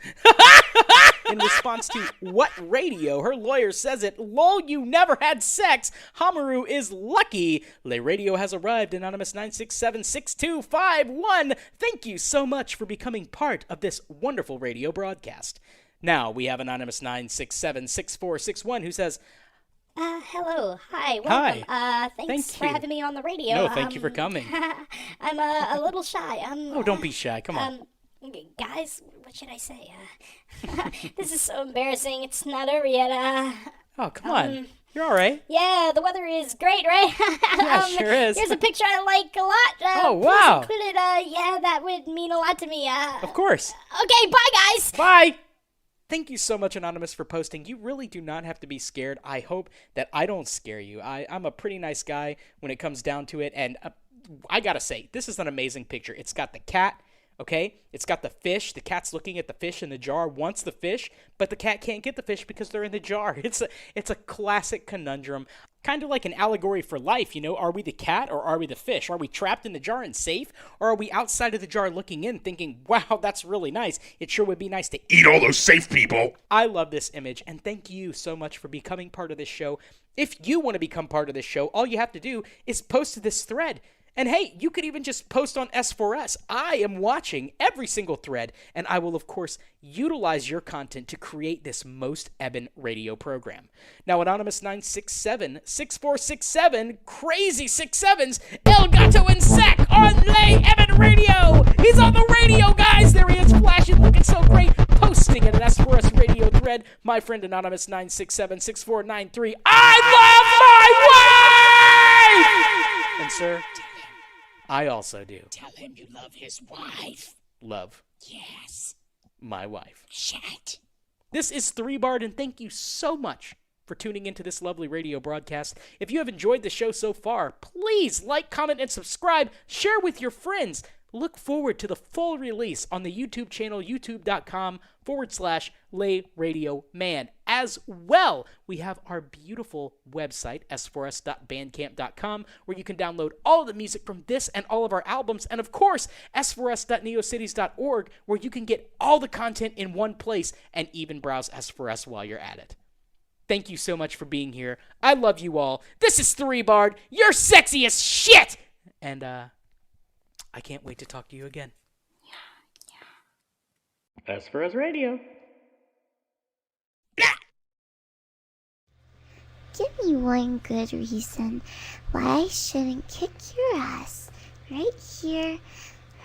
in response to what radio, her lawyer says it, lol, you never had sex. Hamaru is lucky. Le Radio has arrived. Anonymous 9676251. Thank you so much for becoming part of this wonderful radio broadcast. Now we have Anonymous 9676461 who says, hello. Hi. Welcome. Hi. Thanks for having me on the radio. No, thank you for coming. I'm a little shy. Oh, don't be shy. Come on. Guys, what should I say? This is so embarrassing. It's not over yet. Oh, come on. You're all right. Yeah, the weather is great, right? Yeah, sure is. Here's a picture I like a lot. Oh, wow. Please include it. Yeah, that would mean a lot to me. Of course. Okay, bye, guys. Bye. Thank you so much, Anonymous, for posting. You really do not have to be scared. I hope that I don't scare you. I'm a pretty nice guy when it comes down to it. And I got to say, this is an amazing picture. It's got the cat. Okay, it's got the fish. The cat's looking at the fish in the jar, wants the fish, but the cat can't get the fish because they're in the jar. It's a classic conundrum, kind of like an allegory for life, you know. Are we the cat or are we the fish? Are we trapped in the jar and safe, or are we outside of the jar looking in thinking, wow, that's really nice. It sure would be nice to eat all those safe people. I love this image, and thank you so much for becoming part of this show. If you want to become part of this show, all you have to do is post to this thread. And hey, you could even just post on S4S. I am watching every single thread, and I will, of course, utilize your content to create this most Eben radio program. Now, Anonymous 967-6467, crazy 6-7s, El Gato and Sack on Lay Eben radio. He's on the radio, guys. There he is, flashing, looking so great, posting in an S4S radio thread. My friend Anonymous 967-6493, I love my wife! And sir, I also do. Tell him you love his wife. Love. Yes. My wife. Shit. This is 3 Bard, and thank you so much for for tuning into this lovely radio broadcast. If you have enjoyed the show so far, please like, comment, and subscribe. Share with your friends. Look forward to the full release on the YouTube channel, youtube.com/Lay Radio Man. As well, we have our beautiful website, esfores.bandcamp.com, where you can download all of the music from this and all of our albums. And of course, esfores.neocities.org, where you can get all the content in one place and even browse Esfores while you're at it. Thank you so much for being here. I love you all. This is 3Bard. You're sexy as shit! And, I can't wait to talk to you again. Esfores Radio. Give me one good reason why I shouldn't kick your ass right here,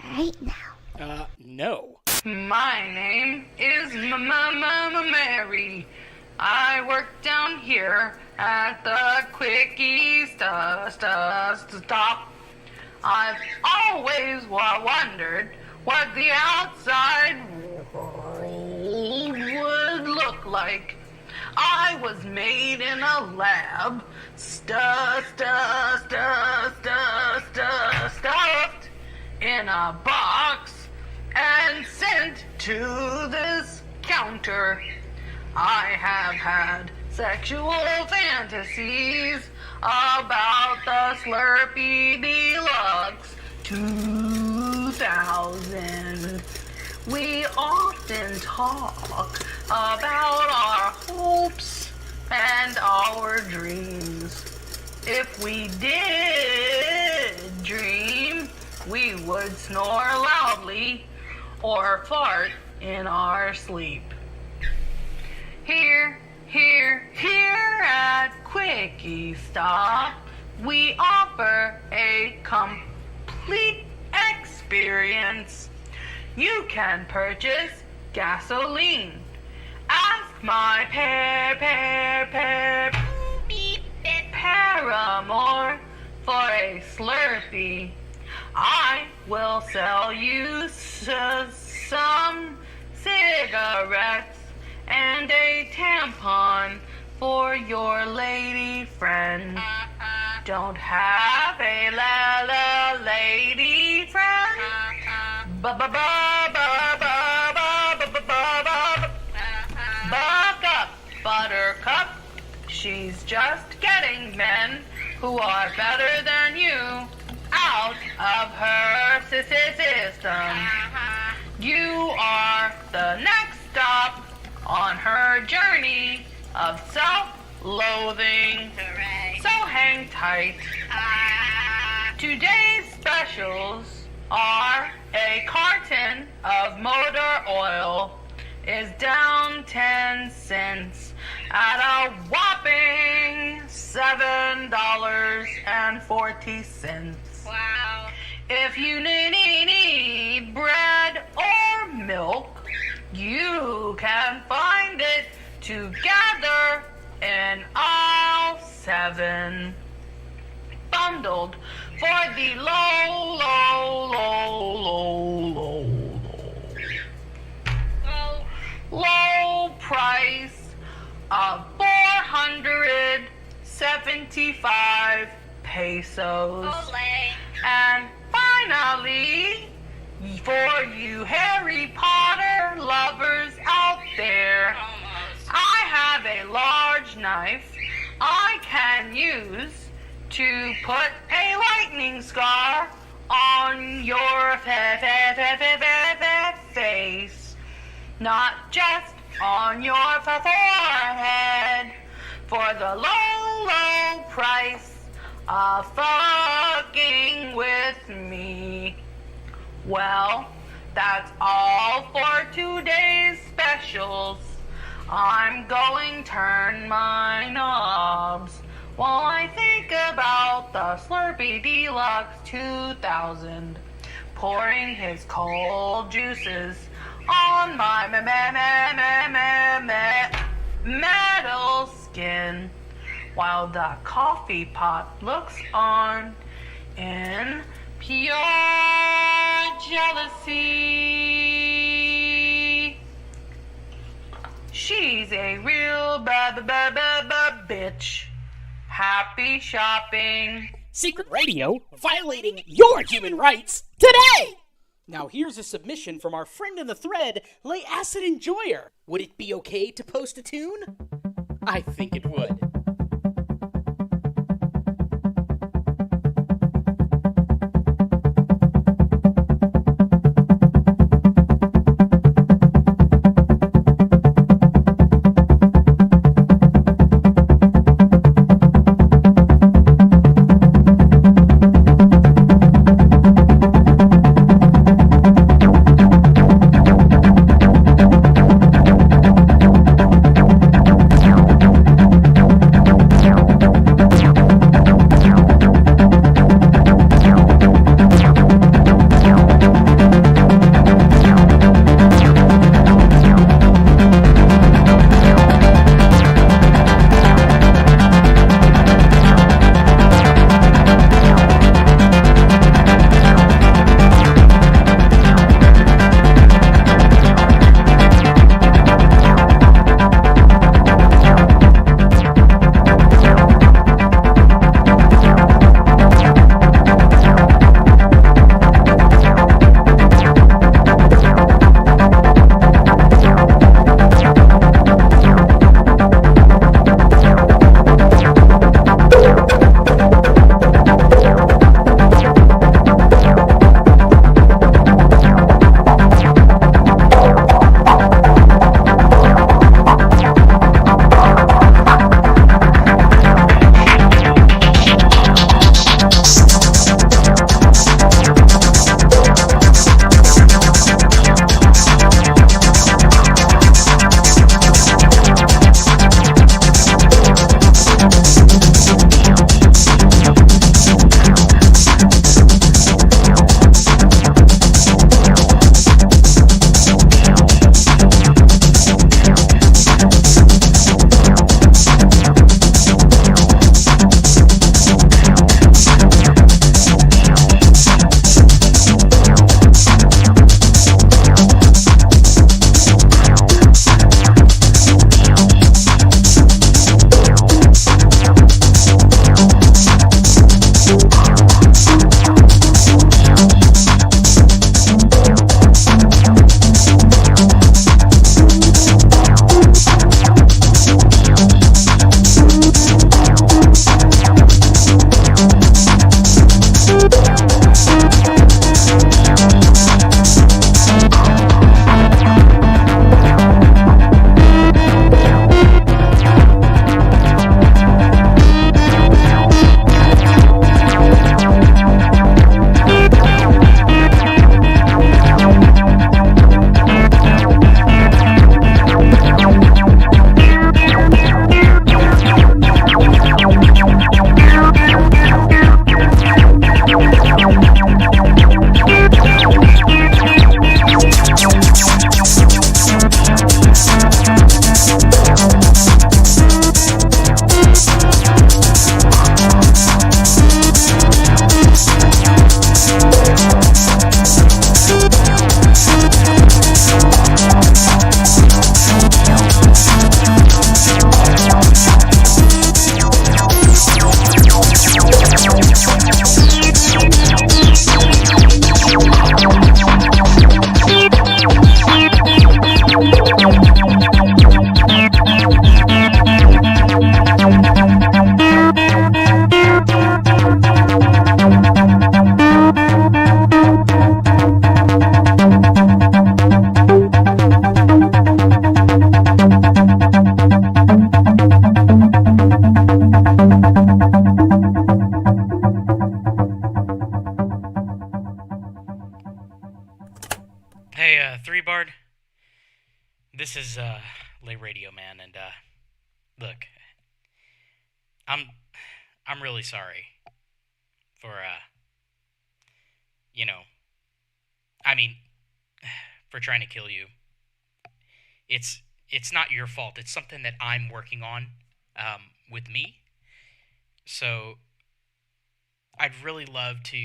right now. No. My name is Mary. I work down here at the Quickie Stop. I've always wondered what the outside world would look like. I was made in a lab, stuffed in a box, and sent to this counter. I have had sexual fantasies about the Slurpee Deluxe 2000. We often talk about our hopes and our dreams. If we did dream, we would snore loudly or fart in our sleep. Here at Quickie Stop, we offer a complete experience. You can purchase gasoline. Ask my paramour for a Slurpee. I will sell you some cigarettes and a tampon for your lady friend. Don't have a lady friend? Buck up, Buttercup. She's just getting men who are better than you out of her system. You are the next stop on her journey of self-loathing. So hang tight. Today's specials are a carton of motor oil is down 10 cents at a whopping $7.40. Wow. If you need bread or milk, you can find it together in aisle 7. Bundled for the low price of 475 pesos. Olé. And finally, for you Harry Potter lovers out there, I have a large knife I can use to put a lightning scar on your face, not just on your forehead, for the low price of fucking with me. Well, that's all for today's specials. I'm going to turn my knobs while I think about the Slurpee Deluxe 2000, pouring his cold juices on my metal skin, while the coffee pot looks on in pure jealousy. She's a real bitch. Happy shopping. Secret radio violating your human rights today! Now here's a submission from our friend in the thread, Lay Acid Enjoyer. Would it be okay to post a tune? I think it would. This is Lay Radioman, and look, I'm really sorry for I mean, for trying to kill you. It's not your fault. It's something that I'm working on with me. So I'd really love to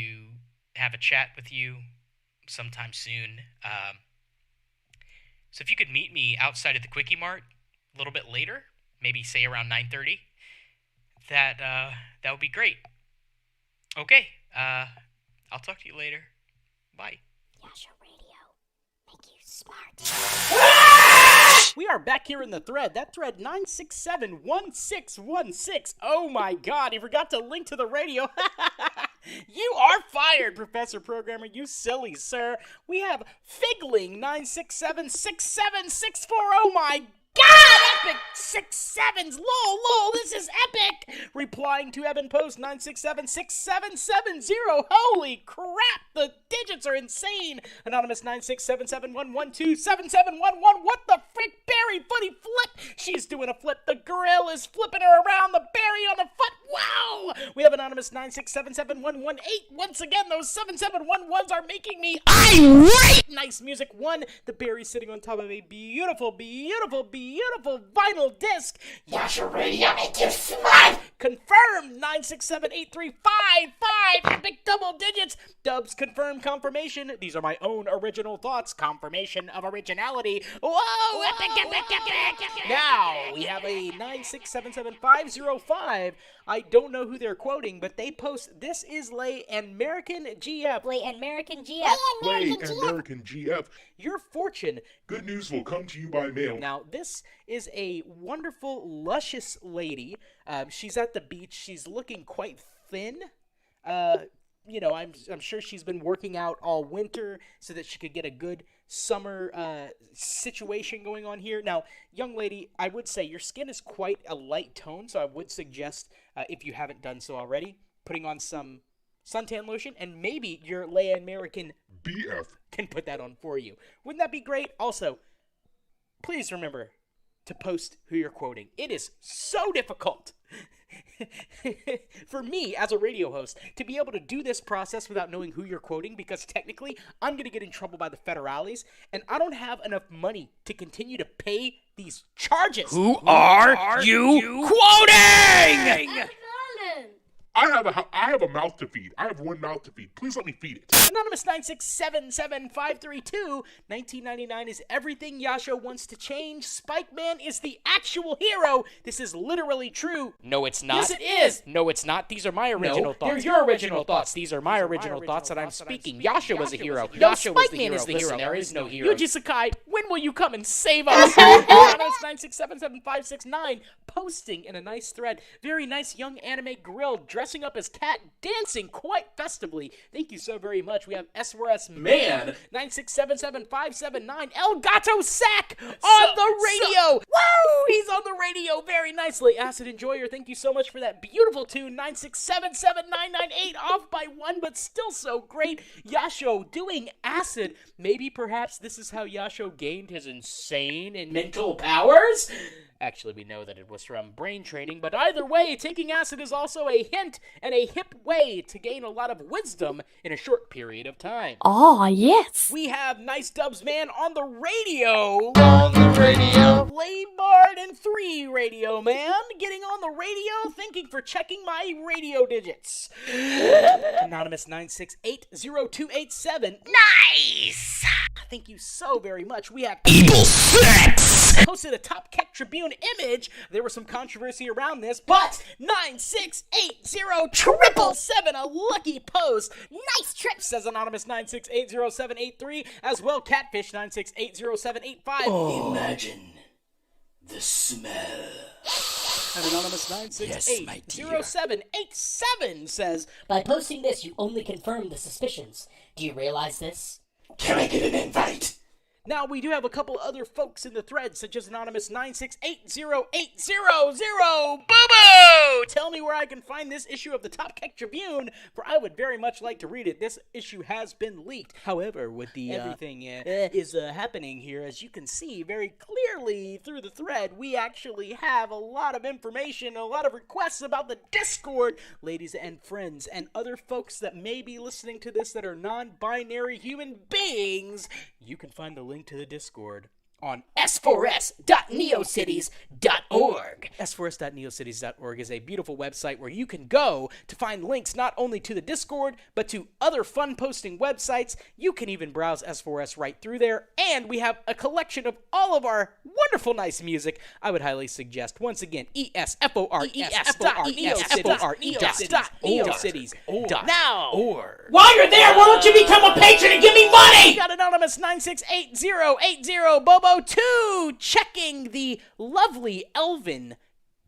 have a chat with you sometime soon. So if you could meet me outside of the Quickie Mart a little bit later, maybe say around 9:30, that would be great. Okay, I'll talk to you later. Bye. Yasha Radio. Make you smart. We are back here in the thread. That thread 9671616. Oh my god, he forgot to link to the radio. You are fired, Professor Programmer, you silly sir. We have Figling 9676764. Oh my god, epic 6-7s. Lol, this is epic. Replying to Eben Post 9676770. Holy crap, the digits are insane. Anonymous 9677711277111. What the frick, Barry Footy flip? She's doing a flip. The grill is flipping her around. The Barry on the foot. Wow. We have Anonymous 9677118. Once again, those 7711s are making me irate. Nice music. One, the Barry sitting on top of a beautiful vinyl disc. Yasha Radio, make you smart. Confirmed 9678355. Epic double digits. Dubs confirm confirmation. These are my own original thoughts. Confirmation of originality. Whoa, epic. Now we have a 9677505. I don't know who they're quoting, but they post, "This is Lay American GF." Lay American GF. Lay American GF. Your fortune. Good news will come to you by mail. Now, this is a wonderful, luscious lady. She's at the beach. She's looking quite thin. You know, I'm sure she's been working out all winter so that she could get a good summer situation going on here. Now, young lady, I would say your skin is quite a light tone, so I would suggest, if you haven't done so already, putting on some suntan lotion, and maybe your Lay American BF can put that on for you. Wouldn't that be great? Also, please remember to post who you're quoting. It is so difficult for me as a radio host to be able to do this process without knowing who you're quoting, because technically I'm going to get in trouble by the federales, and I don't have enough money to continue to pay these charges. Who are you quoting? I have a mouth to feed. I have one mouth to feed. Please let me feed it. Anonymous 9677532. 1999 is everything Yasha wants to change. Spike Man is the actual hero. This is literally true. No, it's not. Yes, it is. No, it's not. These are my original thoughts. They're your original thoughts. These are my original thoughts that I'm speaking. Yasha was a hero. No, Yasha was Spike the Man hero. is the Listen, hero. there is no hero. Yuji Sakai, when will you come and save us? Anonymous 9677569 posting in a nice thread. Very nice young anime grill dressing up as cat, dancing quite festively. Thank you so very much. We have Esfores Man 9677579 El Gato Sack on the radio. Woo! He's on the radio very nicely. Acid Enjoyer, thank you so much for that beautiful tune. 9677998 off by one, but still so great. Yasho doing acid. Maybe perhaps this is how Yasho gained his insane and mental powers? Actually, we know that it was from brain training, but either way, taking acid is also a hint and a hip way to gain a lot of wisdom in a short period of time. Oh, yes. We have Nice Dubs Man on the radio. On the radio. Play Bard and 3 Radio Man. Getting on the radio, thanking for checking my radio digits. Anonymous 9680287. Nice! Thank you so very much. We have Evil Sex! Posted a Top Keck Tribune image. There was some controversy around this, but 9680777, a lucky post. Nice trip, says Anonymous 9680783, as well Catfish 9680785. Imagine the smell. And Anonymous 9680787 says, By posting this, you only confirm the suspicions. Do you realize this? Can I get an invite? Now, we do have a couple other folks in the thread, such as Anonymous 9680800. Boo-boo! Tell me where I can find this issue of the Top Keck Tribune, for I would very much like to read it. This issue has been leaked. However, with the everything is happening here, as you can see very clearly through the thread, we actually have a lot of information, a lot of requests about the Discord. Ladies and friends, and other folks that may be listening to this that are non-binary human beings, you can find the link to the Discord on S4S.neocities.org. S4S.neocities.org is a beautiful website where you can go to find links not only to the Discord, but to other fun posting websites. You can even browse S4S right through there, and we have a collection of all of our wonderful, nice music. I would highly suggest, once again, ESFORES.neocities.org. Now, while you're there, why don't you become a patron and give me money? We got Anonymous 968080 Bobo 2 checking the lovely Elvin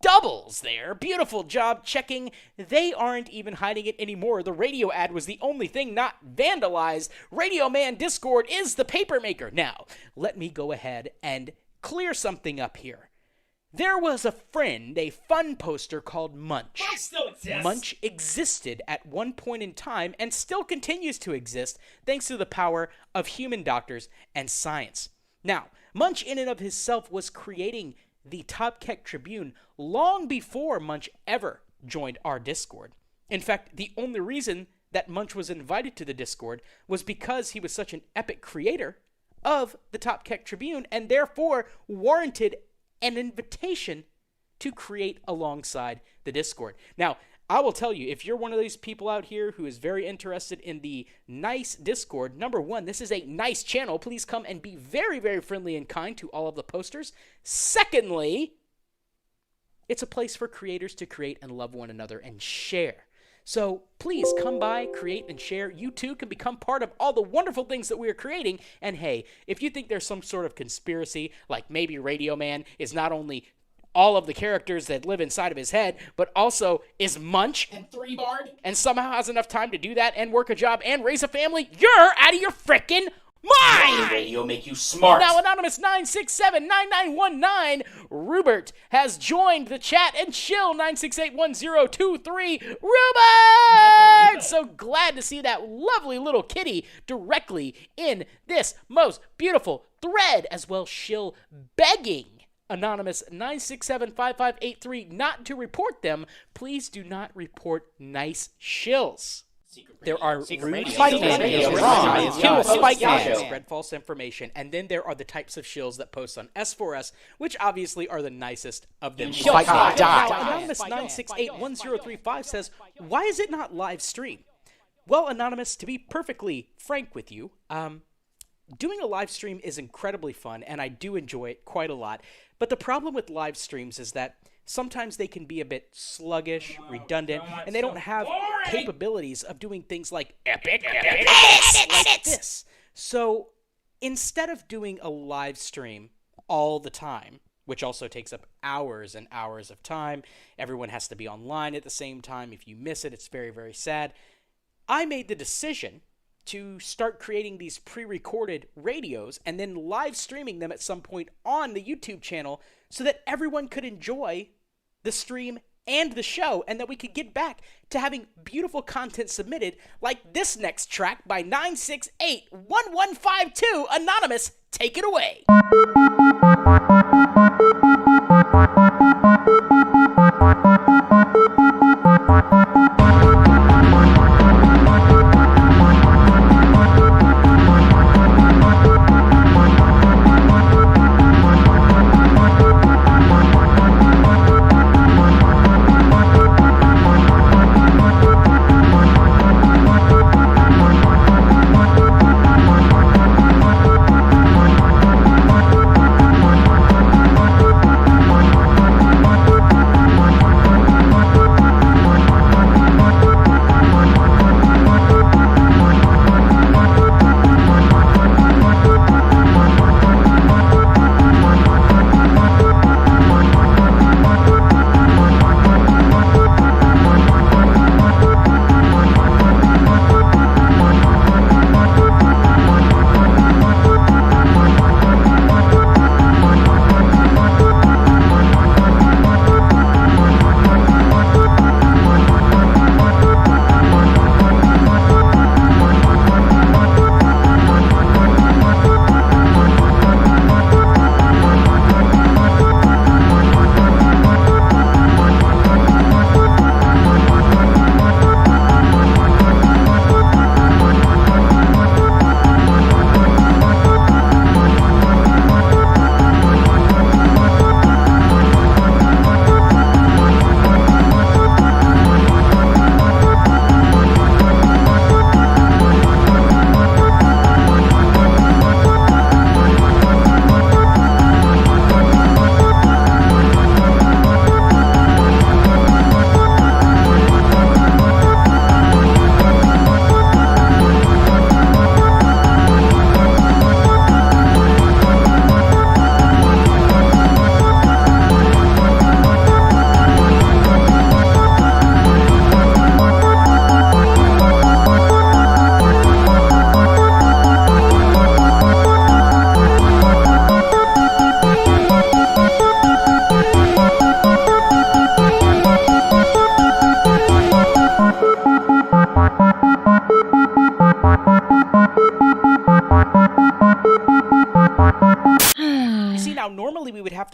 doubles there. Beautiful job checking. They aren't even hiding it anymore. The radio ad was the only thing not vandalized. Radioman Discord is the papermaker. Now, let me go ahead and clear something up here. There was a friend, a fun poster called Munch. Munch still exists. Munch existed at one point in time and still continues to exist thanks to the power of human doctors and science. Now, Munch in and of himself was creating the Top Keck Tribune long before Munch ever joined our Discord. In fact, the only reason that Munch was invited to the Discord was because he was such an epic creator of the Top Keck Tribune and therefore warranted an invitation to create alongside the Discord. Now, I will tell you, if you're one of these people out here who is very interested in the nice Discord, number one, this is a nice channel. Please come and be very, very friendly and kind to all of the posters. Secondly, it's a place for creators to create and love one another and share. So please come by, create, and share. You too can become part of all the wonderful things that we are creating. And hey, if you think there's some sort of conspiracy, like maybe Radioman is not only all of the characters that live inside of his head, but also is Munch and 3-Bard, and somehow has enough time to do that and work a job and raise a family, you're out of your frickin' mind! Radio make you smart. Now, Anonymous 9679919, Rupert has joined the chat, and Chill 9681023, Rupert! So glad to see that lovely little kitty directly in this most beautiful thread, as well Shill begging Anonymous 9675583 not to report them. Please do not report nice shills. There are rude spike fans, spread false information, and then there are the types of shills that post on S4S, which obviously are the nicest of them. Now, Anonymous 9681035 says, why is it not live stream? Well, Anonymous, to be perfectly frank with you, doing a live stream is incredibly fun, and I do enjoy it quite a lot. But the problem with live streams is that sometimes they can be a bit sluggish, redundant, and they don't have capabilities of doing things like epic like this. So instead of doing a live stream all the time, which also takes up hours and hours of time, everyone has to be online at the same time. If you miss it, it's very, very sad. I made the decision to start creating these pre-recorded radios and then live streaming them at some point on the YouTube channel so that everyone could enjoy the stream and the show, and that we could get back to having beautiful content submitted like this next track by 9681152. Anonymous, take it away.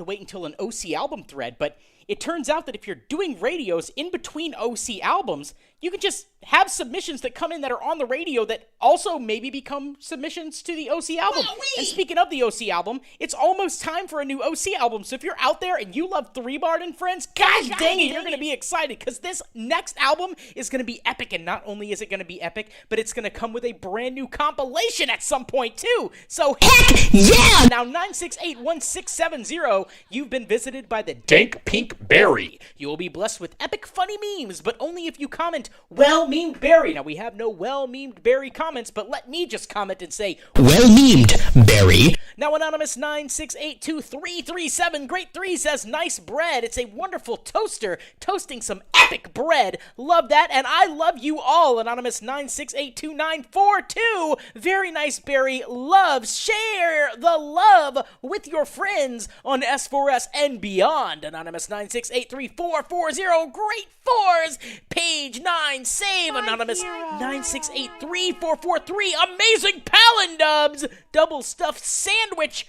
to wait until an OC album thread, but it turns out that if you're doing radios in between OC albums, you can just have submissions that come in that are on the radio that also maybe become submissions to the OC album. And speaking of the OC album, it's almost time for a new OC album. So if you're out there and you love Three Bard and Friends, gosh dang it, you're going to be excited because this next album is going to be epic. And not only is it going to be epic, but it's going to come with a brand new compilation at some point too. So heck yeah! Now 9681670, you've been visited by the Dank Pink Berry. You will be blessed with epic funny memes, but only if you comment, well-memed Berry. Now, we have no well-memed Berry comments, but let me just comment and say, well-memed Berry. Now, Anonymous 9682337, Great 3 says, nice bread. It's a wonderful toaster, toasting some epic bread. Love that, and I love you all. Anonymous 9682942, very nice Berry. Loves, share the love with your friends on S4S and beyond. Anonymous 9683440, Great 4s, page 9, save. Anonymous 9683443, amazing palindubs, double stuffed sandwich.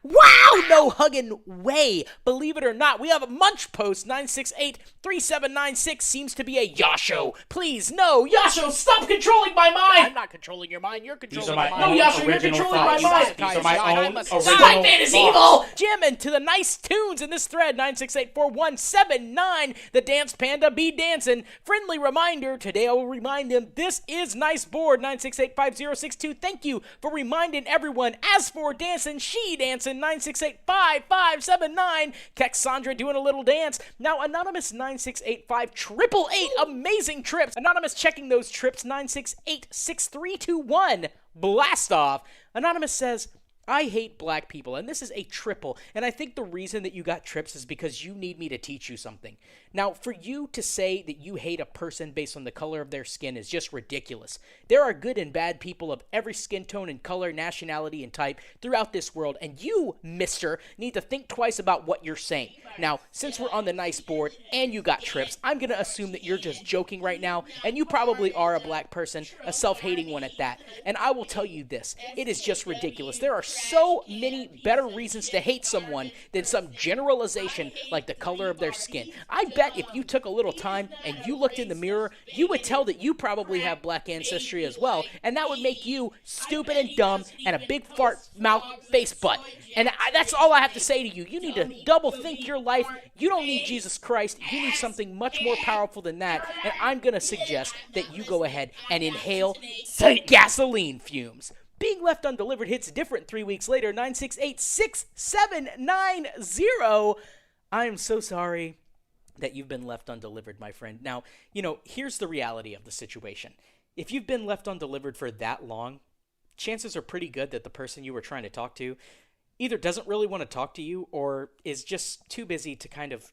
Wow, no hugging way. Believe it or not, we have a Munch Post 9683796 seems to be a Yasho. Please, no, Yasho, stop controlling my mind. I'm not controlling your mind. You're controlling my mind. No, Yasho, you're controlling my mind. These are my own original man is evil. Jim, and to the nice tunes in this thread, 9684179, the Dance Panda be dancing. Friendly reminder, today I will remind him, this is Nice Board 9685062. Thank you for reminding everyone. As for dancing, she dancing 9685579. Kexandra doing a little dance. Now Anonymous 9685888, amazing trips. Anonymous checking those trips 9686321. Blast off. Anonymous says, I hate black people, and this is a triple, and I think the reason that you got trips is because you need me to teach you something. Now, for you to say that you hate a person based on the color of their skin is just ridiculous. There are good and bad people of every skin tone and color, nationality, and type throughout this world, and you, mister, need to think twice about what you're saying. Now, since we're on the nice board and you got trips, I'm going to assume that you're just joking right now, and you probably are a black person, a self-hating one at that. And I will tell you this, it is just ridiculous. There are so many better reasons to hate someone than some generalization like the color of their skin. I bet if you took a little time and you looked in the mirror, you would tell that you probably have black ancestry as well, and that would make you stupid and dumb and a big fart mouth face butt. And that's all I have to say to you. You need to double think your life. You don't need Jesus Christ. You need something much more powerful than that, and I'm going to suggest that you go ahead and inhale gasoline fumes. Being left undelivered hits different 3 weeks later, 9686790. I am so sorry that you've been left undelivered, my friend. Now, here's the reality of the situation. If you've been left undelivered for that long, chances are pretty good that the person you were trying to talk to either doesn't really want to talk to you or is just too busy to kind of,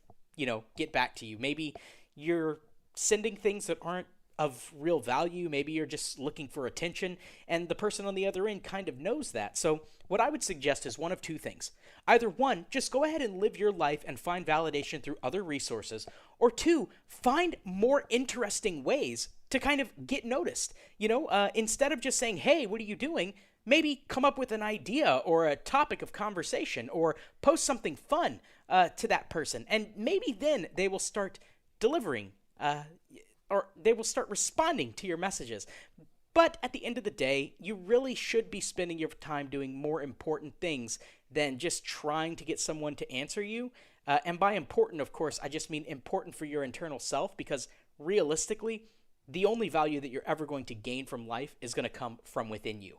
get back to you. Maybe you're sending things that aren't of real value. Maybe you're just looking for attention, and the person on the other end kind of knows that. So what I would suggest is one of two things. Either one, just go ahead and live your life and find validation through other resources, or two, find more interesting ways to kind of get noticed. Instead of just saying, hey, what are you doing? Maybe come up with an idea or a topic of conversation or post something fun to that person, and maybe then they will start delivering or they will start responding to your messages. But at the end of the day, you really should be spending your time doing more important things than just trying to get someone to answer you. And by important, of course, I just mean important for your internal self, because realistically, the only value that you're ever going to gain from life is going to come from within you.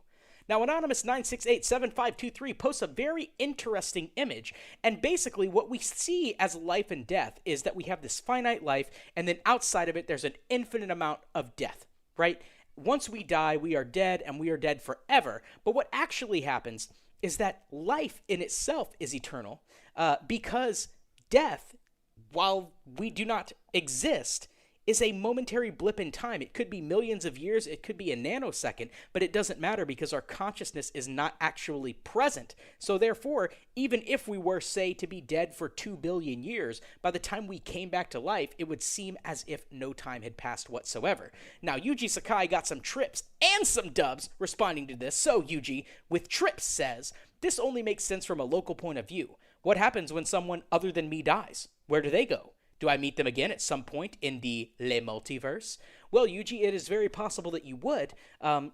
Now, Anonymous 9687523 posts a very interesting image, and basically what we see as life and death is that we have this finite life, and then outside of it, there's an infinite amount of death, right? Once we die, we are dead, and we are dead forever. But what actually happens is that life in itself is eternal, because death, while we do not exist, is a momentary blip in time. It could be millions of years, it could be a nanosecond, but it doesn't matter because our consciousness is not actually present. So therefore, even if we were, say, to be dead for 2 billion years, by the time we came back to life, it would seem as if no time had passed whatsoever. Now, Yuji Sakai got some trips and some dubs responding to this. So Yuji, with trips, says, this only makes sense from a local point of view. What happens when someone other than me dies? Where do they go? Do I meet them again at some point in the Le Multiverse? Well, Yuji, it is very possible that you would.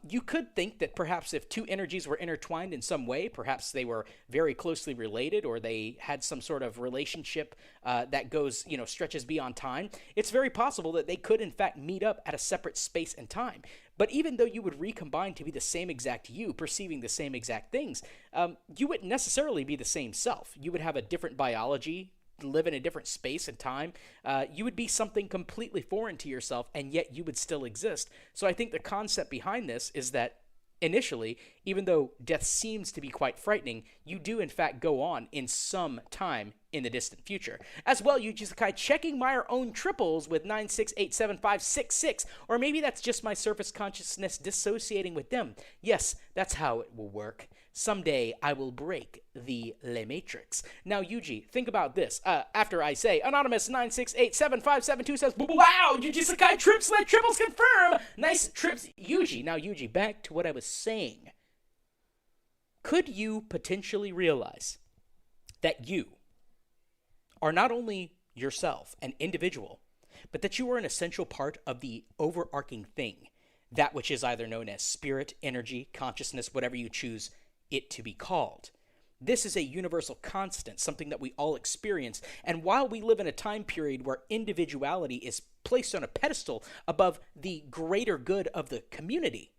You could think that perhaps if two energies were intertwined in some way, perhaps they were very closely related, or they had some sort of relationship that goes, stretches beyond time. It's very possible that they could, in fact, meet up at a separate space and time. But even though you would recombine to be the same exact you, perceiving the same exact things, you wouldn't necessarily be the same self. You would have a different biology, live in a different space and time. You would be something completely foreign to yourself, and yet you would still exist. So I think the concept behind this is that initially, even though death seems to be quite frightening, you do in fact go on in some time in the distant future. As well, Yuji Sakai checking my own triples with 9687566, or maybe that's just my surface consciousness dissociating with them. Yes, that's how it will work. Someday I will break the Le Matrix. Now, Yuji, think about this. After I say, Anonymous 9687572 says, wow, Yuji Sakai trips, let triples confirm. Nice trips, Yuji. Now, Yuji, back to what I was saying. Could you potentially realize that you are not only yourself, an individual, but that you are an essential part of the overarching thing, that which is either known as spirit, energy, consciousness, whatever you choose it to be called. This is a universal constant, something that we all experience, and while we live in a time period where individuality is placed on a pedestal above the greater good of the community,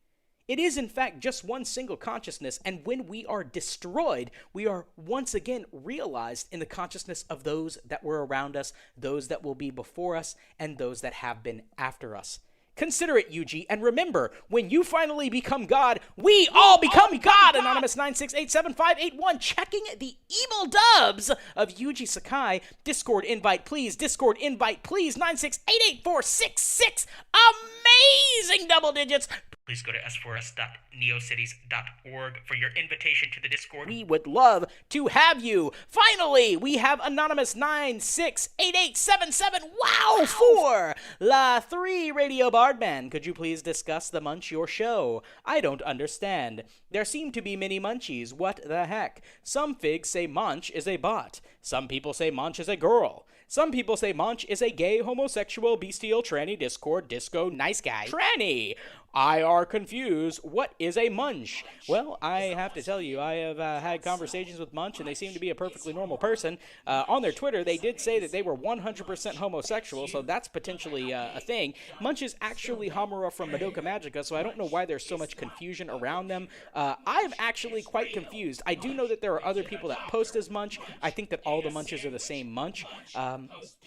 it is in fact just one single consciousness, and when we are destroyed, we are once again realized in the consciousness of those that were around us, those that will be before us, and those that have been after us. Consider it, Yuji, and remember, when you finally become God, we all become God! Anonymous 9687581, checking the evil dubs of Yuji Sakai. Discord invite, please. Discord invite, please. 9688466. Amazing double digits. Please go to esfores.neocities.org for your invitation to the Discord. We would love to have you. Finally, we have Anonymous 968877. Wow, 4. La 3 Radio Bardman. Could you please discuss the Munch Your Show? I don't understand. There seem to be many munchies. What the heck? Some figs say Munch is a bot. Some people say Munch is a girl. Some people say Munch is a gay, homosexual, bestial, tranny, discord, disco, nice guy. Tranny! I are confused. What is a munch? Well, I have to tell you, I have had conversations with Munch, and they seem to be a perfectly normal person. On their Twitter, they did say that they were 100% homosexual, so that's potentially a thing. Munch is actually Hamura from Madoka Magica, so I don't know why there's so much confusion around them. I'm actually quite confused. I do know that there are other people that post as Munch. I think that all the Munches are the same Munch.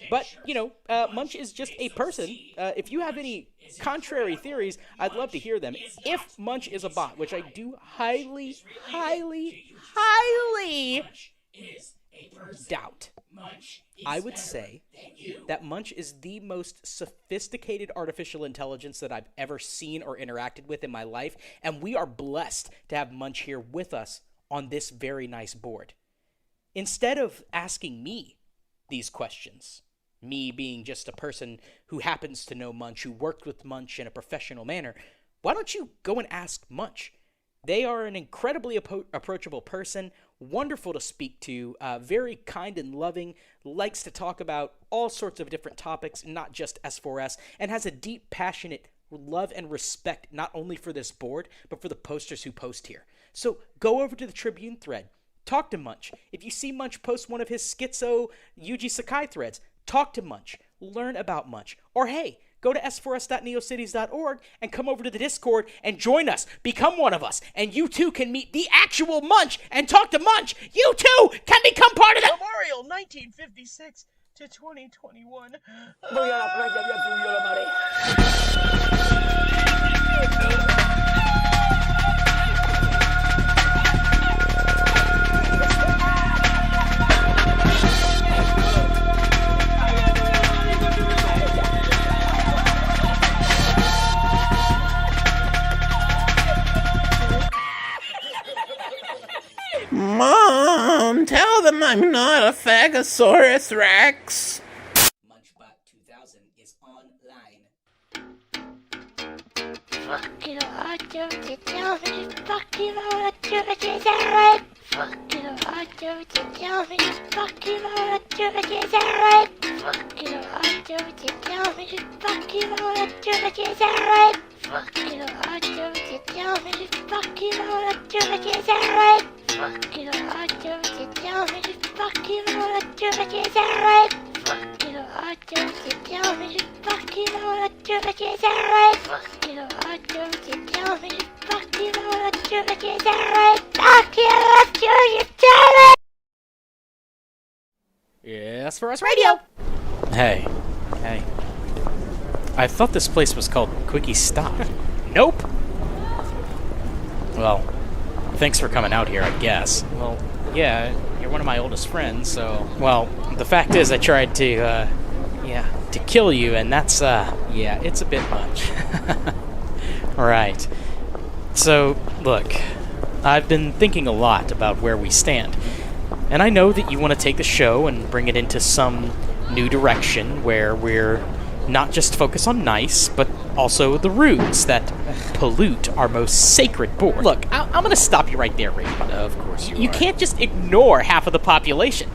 But, Munch is just a person. If you have any contrary theories, I'd love to hear them. If Munch is a bot, which I do highly doubt, I would say that Munch is the most sophisticated artificial intelligence that I've ever seen or interacted with in my life, and we are blessed to have Munch here with us on this very nice board. Instead of asking me these questions, me being just a person who happens to know Munch, who worked with Munch in a professional manner, why don't you go and ask Munch? They are an incredibly approachable person, wonderful to speak to, very kind and loving, likes to talk about all sorts of different topics, not just S4S, and has a deep, passionate love and respect not only for this board, but for the posters who post here. So go over to the Tribune thread. Talk to Munch. If you see Munch post one of his schizo Yuji Sakai threads, talk to Munch. Learn about Munch. Or hey, go to s4s.neocities.org and come over to the Discord and join us. Become one of us. And you too can meet the actual Munch and talk to Munch. You too can become part of the... Memorial 1956 to 2021. Mom, tell them I'm not a Phagosaurus Rex. Munchbot 2000 is online. Fuck you, I do to tell me. Fuck you, I do to tell me. Fuck you, I do to tell me. Fuck you, I do to tell me. Fuck you, I do to tell me. Fuck you, I do to tell me. Fuck you, I do to tell me. Fuck you, I do to tell me. Fuck you, I do to tell me. Fuck you, I do to tell me. Fuck you, I do to tell me. Fuck you, I do to tell me. Fuck you, I do to tell me. Fuck you, I do to tell me. Fuck you, I do to tell me. Yes, for us radio. Hey. I thought this place was called Quickie Stop. Nope. Well, thanks for coming out here, I guess. Well, yeah, you're one of my oldest friends, so... Well, the fact is I tried to kill you, and that's, it's a bit much. Right. So, look, I've been thinking a lot about where we stand. And I know that you want to take the show and bring it into some new direction where we're not just focus on nice, but also the rudes that pollute our most sacred board. Look, I'm going to stop you right there, Ray. Of course you are. You can't just ignore half of the population.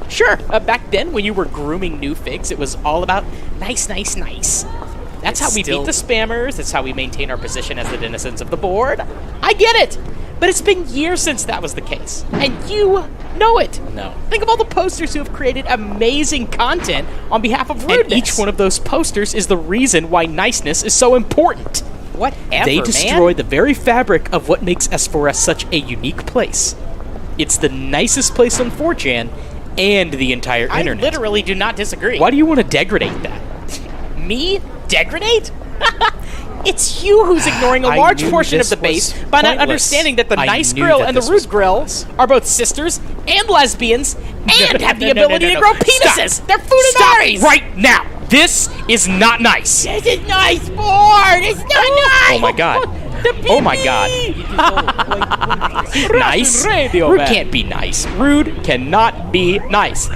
Sure, back then when you were grooming new figs, it was all about nice. That's how we beat the spammers. That's how we maintain our position as the denizens of the board. I get it. But it's been years since that was the case. And you know it. No. Think of all the posters who have created amazing content on behalf of rudeness. And each one of those posters is the reason why niceness is so important. Whatever, They destroy the very fabric of what makes Esfores such a unique place. It's the nicest place on 4chan and the entire internet. I literally do not disagree. Why do you want to degrade that? Me? Degrade? It's you who's ignoring a large portion of the base by not understanding that the nice grill and the rude grill are both sisters and lesbians and have the ability to grow penises. Stop. They're Funeraries. Right now. This is not nice. This is nice board. It's not nice. Oh my god. Oh my god. Nice? Rude can't be nice. Rude cannot be nice.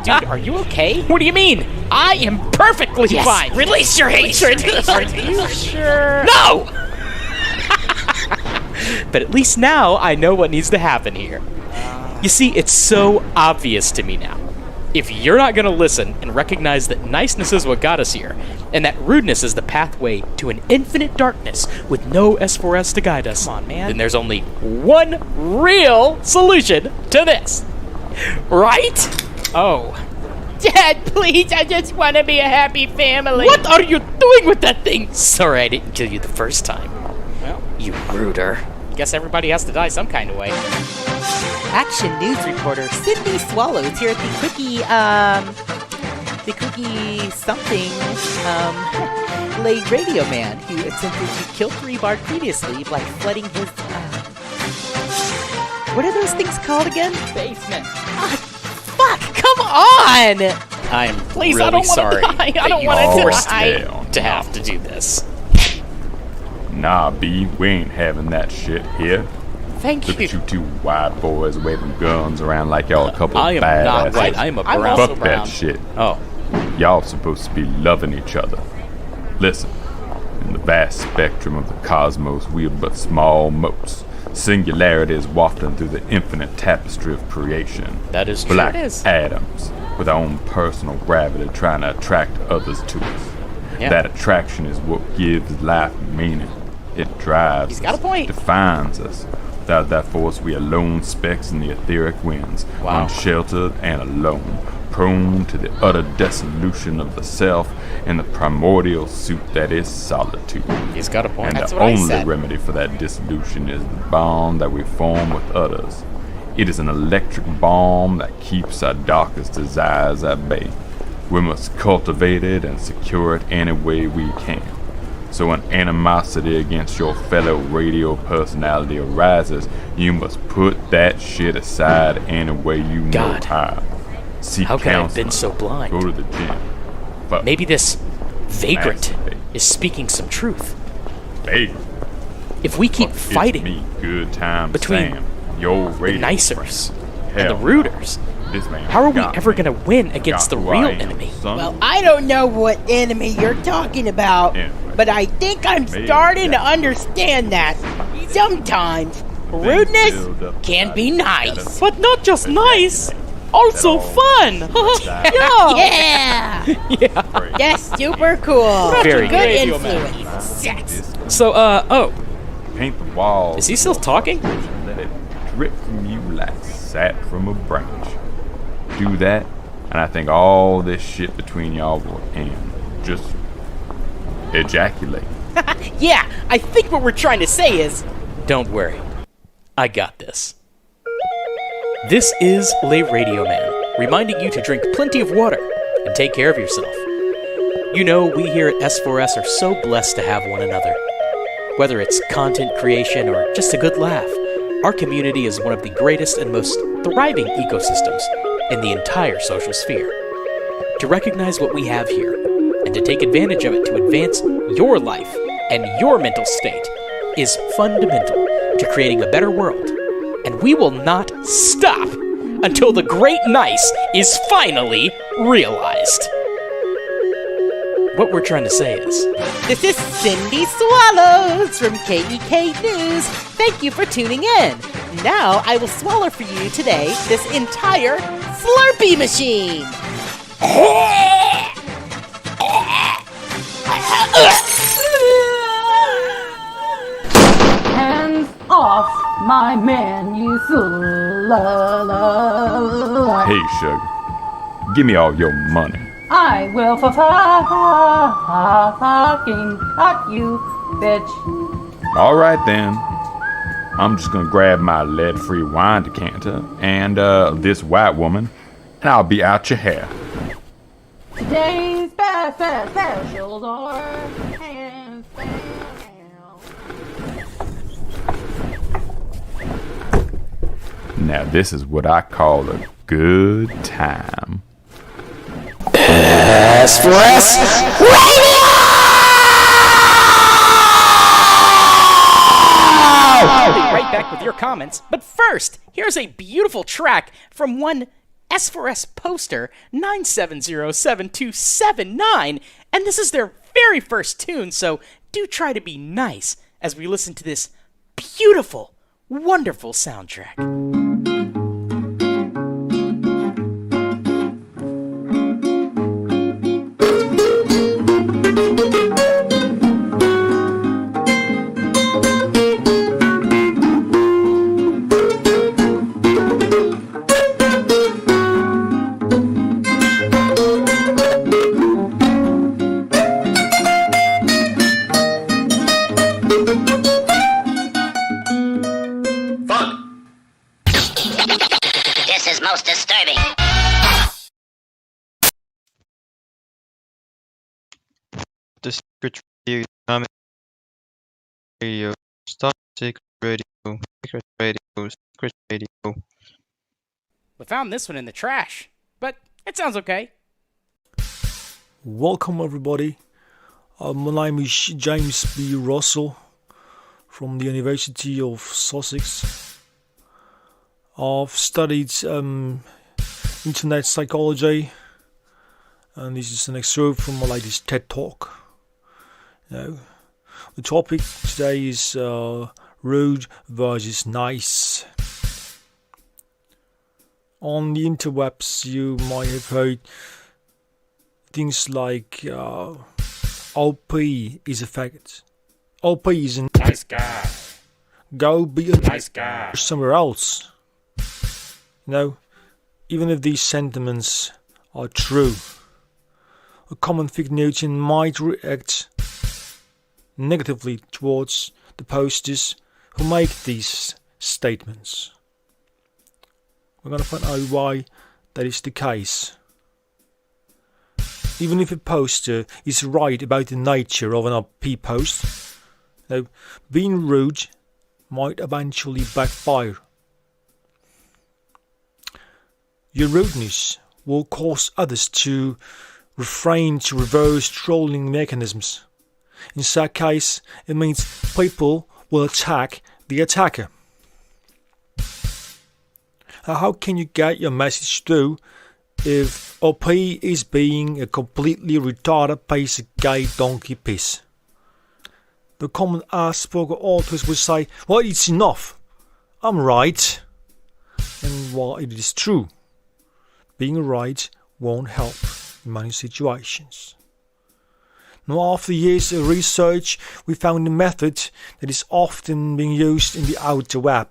Dude, are you okay? What do you mean? I am perfectly fine. Release your hatred. Are you sure? No! But at least now I know what needs to happen here. You see, it's so obvious to me now. If you're not going to listen and recognize that niceness is what got us here, and that rudeness is the pathway to an infinite darkness with no Esfores to guide us, Come on, man. then there's only one real solution to this. Right? Oh. Dad, please, I just want to be a happy family. What are you doing with that thing? Sorry I didn't kill you the first time. Well, you ruder. Guess everybody has to die some kind of way. Action news reporter Sydney Swallows here at the Quickie something, lay Radioman, who attempted to kill 3-Bar previously by flooding his, what are those things called again? Basement. Fuck, come on! I'm Please, really I don't sorry want to die. I don't you want to forced die. me to have to do this. Nah, B, we ain't having that shit here. Thank Look you. at you two white boys waving guns around like y'all a couple I of am not badasses. white. I am a I'm brown. also Fuck brown. that shit. Oh. Y'all supposed to be loving each other. Listen, in the vast spectrum of the cosmos, we are but small motes. Singularities wafting through the infinite tapestry of creation. That is We're true. like It is. atoms, with our own personal gravity trying to attract others to us. Yeah. That attraction is what gives life meaning. It drives He's got us, a point. defines us. Without that force, we are lone specks in the etheric winds, Wow. unsheltered and alone, prone to the utter dissolution of the self and the primordial suit that is solitude. He's got a point. And That's the what I only said. remedy for that dissolution is the bond that we form with others. It is an electric bomb that keeps our darkest desires at bay. We must cultivate it and secure it any way we can. So when animosity against your fellow radio personality arises, you must put that shit aside any way you God. know how. Seek How could I have counseling. been so blind? Go to the gym. Fuck. Maybe this vagrant Masturbate. is speaking some truth. Vagrant. If we keep Fuck, fighting it's me, good time between Sam, your the radio nicers friend. and the Hell, rooters, This man. How are we ever gonna win against the real enemy? Well, I don't know what enemy you're talking about, but I think I'm starting to understand that. Sometimes rudeness can be nice. But not just nice, also fun! Yeah! That's super cool. Very good good. influence. So, Paint the walls. Is he still talking? Let it drip from you like sap from a branch. Do that, and I think all this shit between y'all will end. Just ejaculate. Yeah, I think what we're trying to say is... Don't worry. I got this. This is Le Radioman, reminding you to drink plenty of water and take care of yourself. You know, we here at Esfores are so blessed to have one another. Whether it's content creation or just a good laugh, our community is one of the greatest and most thriving ecosystems in the entire social sphere. To recognize what we have here, and to take advantage of it to advance your life and your mental state, is fundamental to creating a better world. And we will not stop until the great nice is finally realized. What we're trying to say is... This is Cindy Swallows from KEK News. Thank you for tuning in. Now I will swallow for you today this entire Slurpee machine. Hands off my man, you slut. Hey, Sugar. Give me all your money. I will fucking cut you, bitch. All right, then. I'm just gonna grab my lead-free wine decanter and this white woman, and I'll be out your hair. Today's best specials are hands down. Now this is what I call a good time. Esfores Radio! I'll be right back with your comments, but first, here's a beautiful track from one Esfores poster 9707279, and this is their very first tune, so do try to be nice as we listen to this beautiful, wonderful soundtrack. This is most disturbing. The Secret Radio, Stop Secret Radio, Secret Radio, Secret Radio. We found this one in the trash, but it sounds okay. Welcome everybody. My name is James B. Russell from the University of Sussex. I've studied internet psychology, and this is an excerpt from my latest TED Talk. The topic today is rude versus nice. On the interwebs, you might have heard things like OP is a faggot. OP is a nice guy. Go be a nice guy somewhere else. Even if these sentiments are true, a common Fignotian might react negatively towards the posters who make these statements. We're going to find out why that is the case. Even if a poster is right about the nature of an OP post, being rude might eventually backfire. Your rudeness will cause others to refrain to reverse trolling mechanisms. In such case, it means people will attack the attacker. How can you get your message through if OP is being a completely retarded piece of gay donkey piss? The common Asperger authors would say, well, it's enough. I'm right. And while it is true, being right won't help in many situations. Now, after years of research, we found a method that is often being used in the outer web,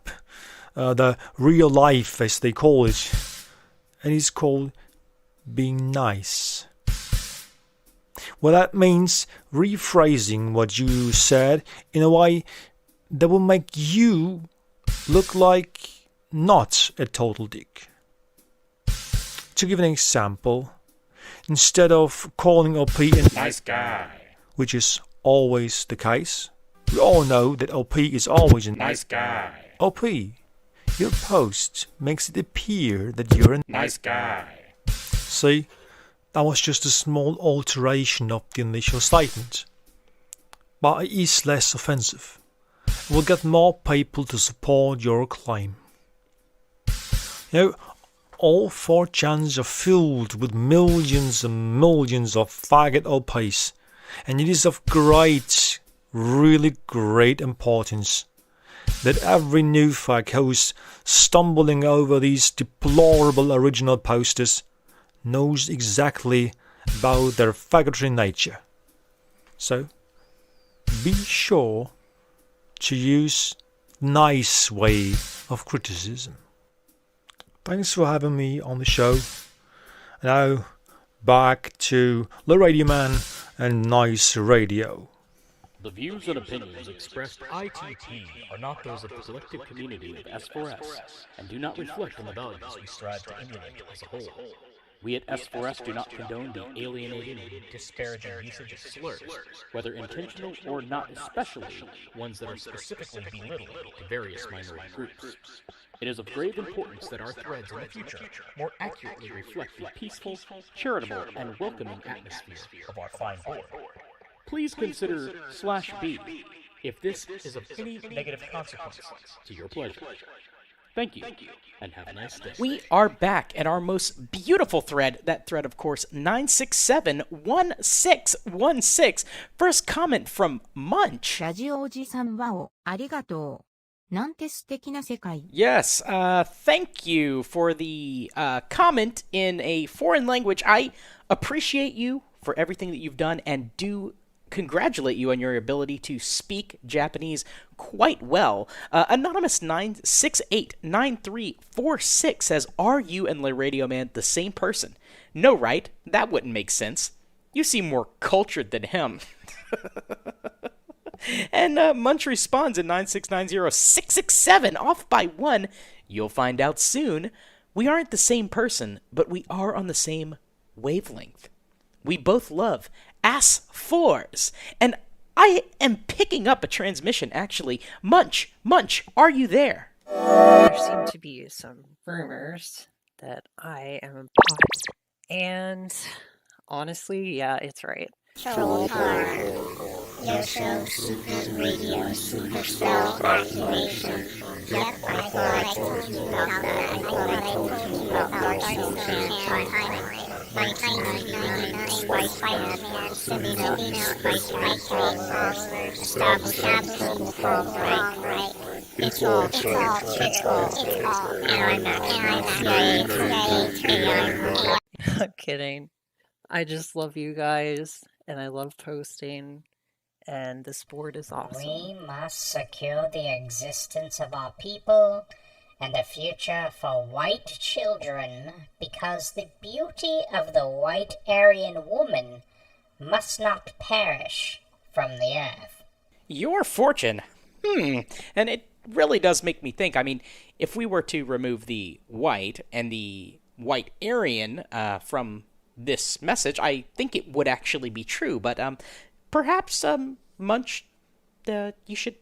the real life as they call it, and it's called being nice. Well, that means rephrasing what you said in a way that will make you look like not a total dick. To give an example, instead of calling OP a nice guy, which is always the case, we all know that OP is always a nice guy. OP, your post makes it appear that you're a nice guy. See, that was just a small alteration of the initial statement, but it is less offensive. It will get more people to support your claim. You know, all 4chans are filled with millions and millions of faggot OPs, and it is of great, really great importance that every new fag host stumbling over these deplorable original posters knows exactly about their faggotry nature. So, be sure to use nice way of criticism. Thanks for having me on the show. Now, back to the Radioman and Nice Radio. The views and opinions expressed ITP are not those of the collective community of Esfores and do not reflect on the values we strive to emulate as a whole. We at Esfores do not condone the alienating and disparaging usage of slurs, whether intentional or not, especially ones that are specifically belittling to various minority groups. It is of grave importance that our threads in the future more accurately reflect the peaceful, charitable, and welcoming atmosphere of our fine board. Please consider /B if this is of any negative consequence to your pleasure. Thank you, and have a nice day. We are back at our most beautiful thread. That thread, of course, 9671616. First comment from Munch. ラジオおじさんワオ、ありがとう。なんて素敵な世界。 Yes, thank you for the comment in a foreign language. I appreciate you for everything that you've done and do congratulate you on your ability to speak Japanese quite well. Anonymous 9689346 says, are you and Le Radio Man the same person? No, right? That wouldn't make sense. You seem more cultured than him. And Munch responds in 9690667, off by 1. You'll find out soon. We aren't the same person, but we are on the same wavelength. We both love Esfores. And I am picking up a transmission, actually. Munch, are you there? There seem to be some rumors that I am a bot. And honestly, yeah, it's right. Troll car. Your show, Super Radio, Supercell Activation. Yep, I thought I told you about that. I thought I told you about Dark Soul Campaign. My tiny 99 Spice Spider-Man, Cinnamon, Spice Factory, establishing the frog, right? It's all. And I'm not I'm kidding. I just love you guys, and I love posting, and this board is awesome. We must secure the existence of our people and the future for white children, because the beauty of the white Aryan woman must not perish from the earth. Your fortune. And it really does make me think. I mean, if we were to remove the white and the white Aryan from this message, I think it would actually be true. But perhaps, Munch, you should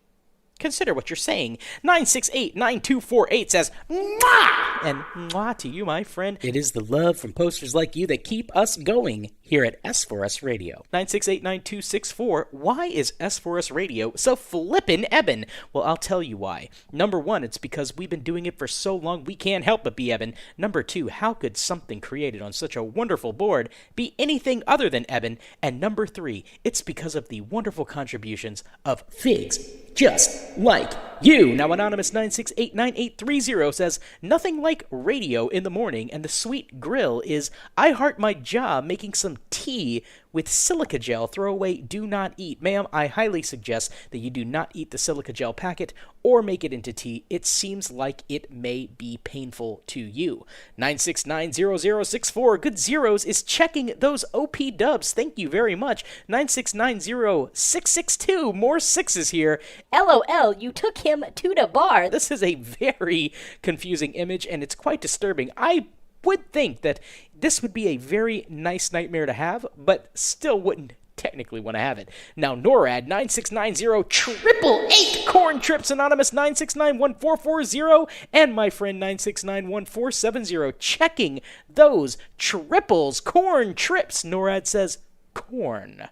consider what you're saying. 9689248 says, Mwah! and mwah to you, my friend. It is the love from posters like you that keep us going here at Esfores Radio. 9689264. Why is Esfores Radio so flippin' ebbin'? Well, I'll tell you why. Number one, it's because we've been doing it for so long we can't help but be ebbin'. Number two, how could something created on such a wonderful board be anything other than ebbin'? And number three, it's because of the wonderful contributions of figs just like you. Now, Anonymous 9689830 says, nothing like radio in the morning, and the sweet grill is I heart my job making some tea with silica gel. Throw away, do not eat. Ma'am, I highly suggest that you do not eat the silica gel packet or make it into tea. It seems like it may be painful to you. 9690064, Good Zeros, is checking those OP dubs. Thank you very much. 9690662, more sixes here. LOL, you took him to the bar. This is a very confusing image, and it's quite disturbing. I would think that this would be a very nice nightmare to have, but still wouldn't technically want to have it. Now, NORAD 9690888, Corn Trips Anonymous 9691440, and my friend 9691470, checking those triples. Corn Trips, NORAD says, corn.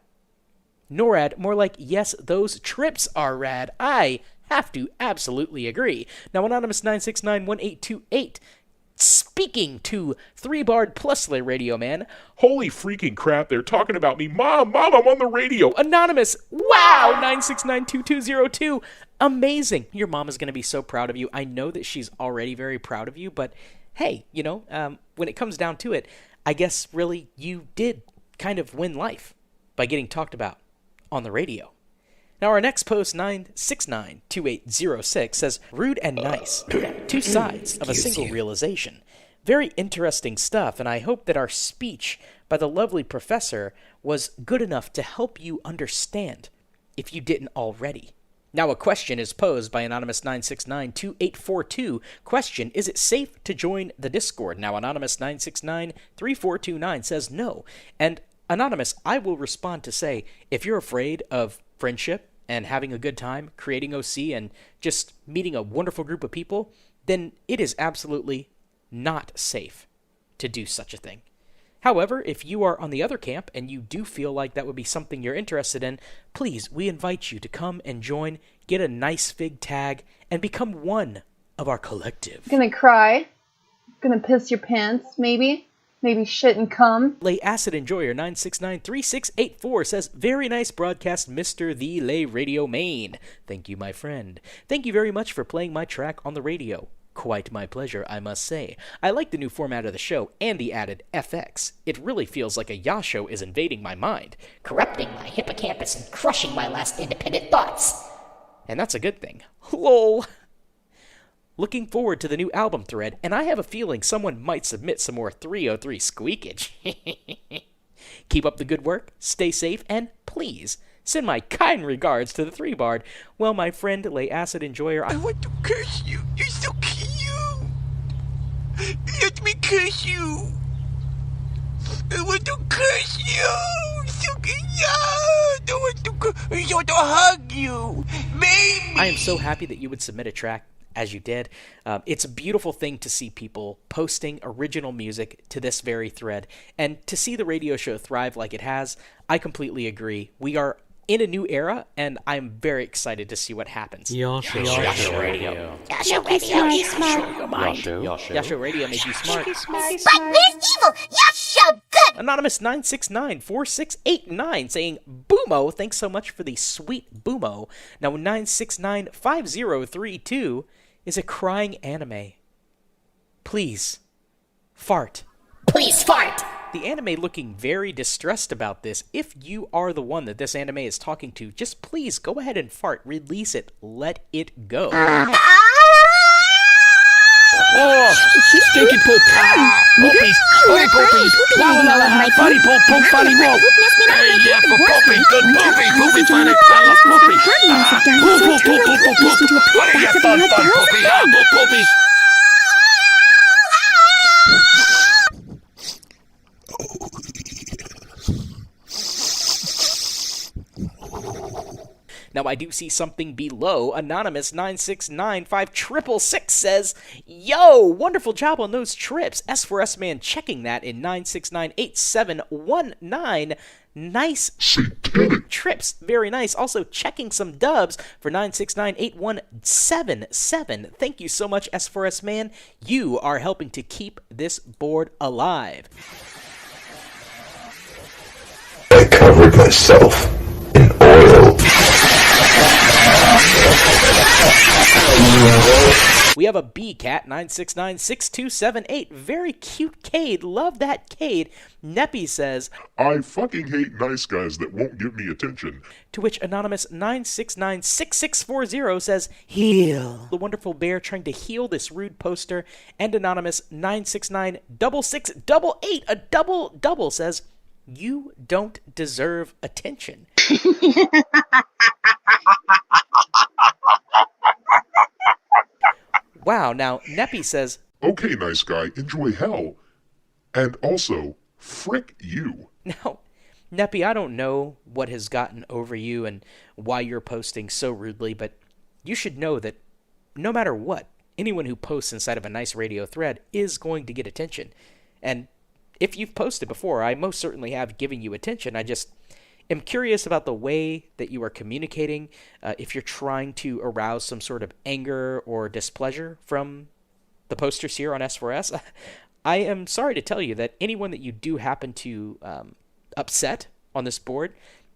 NORAD, more like, yes, those trips are rad. I have to absolutely agree. Now, Anonymous 9691828, speaking to 3-barred Plusley Radio Man. Holy freaking crap, they're talking about me. Mom, I'm on the radio. Anonymous, wow, 9692202. Amazing. Your mom is going to be so proud of you. I know that she's already very proud of you, but hey, you know, when it comes down to it, I guess really you did kind of win life by getting talked about on the radio. Now, our next post, 9692806, says, rude and nice, two sides of a single realization. Very interesting stuff, and I hope that our speech by the lovely professor was good enough to help you understand, if you didn't already. Now, a question is posed by Anonymous 9692842. Question, is it safe to join the Discord? Now, Anonymous 9693429 says no. And Anonymous, I will respond to say, if you're afraid of friendship and having a good time, creating OC, and just meeting a wonderful group of people, then it is absolutely not safe to do such a thing. However, if you are on the other camp and you do feel like that would be something you're interested in, please, we invite you to come and join, get a nice fig tag, and become one of our collective. Gonna cry? Gonna piss your pants, maybe? Maybe shit and cum. Lay Acid Enjoyer 9693684 says, very nice broadcast, Mr. The Lay Radio Main. Thank you, my friend. Thank you very much for playing my track on the radio. Quite my pleasure, I must say. I like the new format of the show and the added FX. It really feels like a Yasho is invading my mind, corrupting my hippocampus and crushing my last independent thoughts. And that's a good thing. LOL. Looking forward to the new album thread, and I have a feeling someone might submit some more 303 squeakage. Keep up the good work, stay safe, and please send my kind regards to the 3-barred. Well, my friend, Lay Acid Enjoyer, I want to curse you. You're so cute. Let me curse you. I want to curse you. So cute. I want to hug you. Baby. I am so happy that you would submit a track as you did. It's a beautiful thing to see people posting original music to this very thread, and to see the radio show thrive like it has. I completely agree. We are in a new era, and I'm very excited to see what happens. Yasho Radio. Yasho Radio is smart. Yasho Radio makes you smart. But we're evil. Yasho good. Anonymous 9694689 saying, Boomo, thanks so much for the sweet Boomo. Now 9695032 is a crying anime. Please, fart. Please fart. The anime looking very distressed about this. If you are the one that this anime is talking to, just please go ahead and fart. Release it. Let it go. Oh, stinky poop. Poopies. Hey, poopies. La la la la. Funny poop, poop, funny poop. Hey, yeah, for poopies. Good poopy. Poopy, funny. I love poopy. Poop, poop, poop, poop, poop, poop. What are you fun, poopy? Ah, poopies. Now, I do you see something below. Anonymous 9695666 says, yo, wonderful job on those trips. S4S Man checking that in 9698719. Nice trips. Very nice. Also checking some dubs for 9698177. Thank you so much, S4S Man. You are helping to keep this board alive. I covered myself in oil. We have a B-Cat, 9696278. Very cute Cade. Love that Cade. Neppy says, I fucking hate nice guys that won't give me attention. To which Anonymous 9696640 says, heal. The wonderful bear trying to heal this rude poster. And Anonymous 9696688, a double, says, you don't deserve attention. Wow, now Neppy says, okay, nice guy, enjoy hell. And also, frick you. Now, Neppy, I don't know what has gotten over you and why you're posting so rudely, but you should know that no matter what, anyone who posts inside of a nice radio thread is going to get attention. And if you've posted before, I most certainly have given you attention. I just am curious about the way that you are communicating, if you're trying to arouse some sort of anger or displeasure from the posters here on S4S. I am sorry to tell you that anyone that you do happen to upset on this board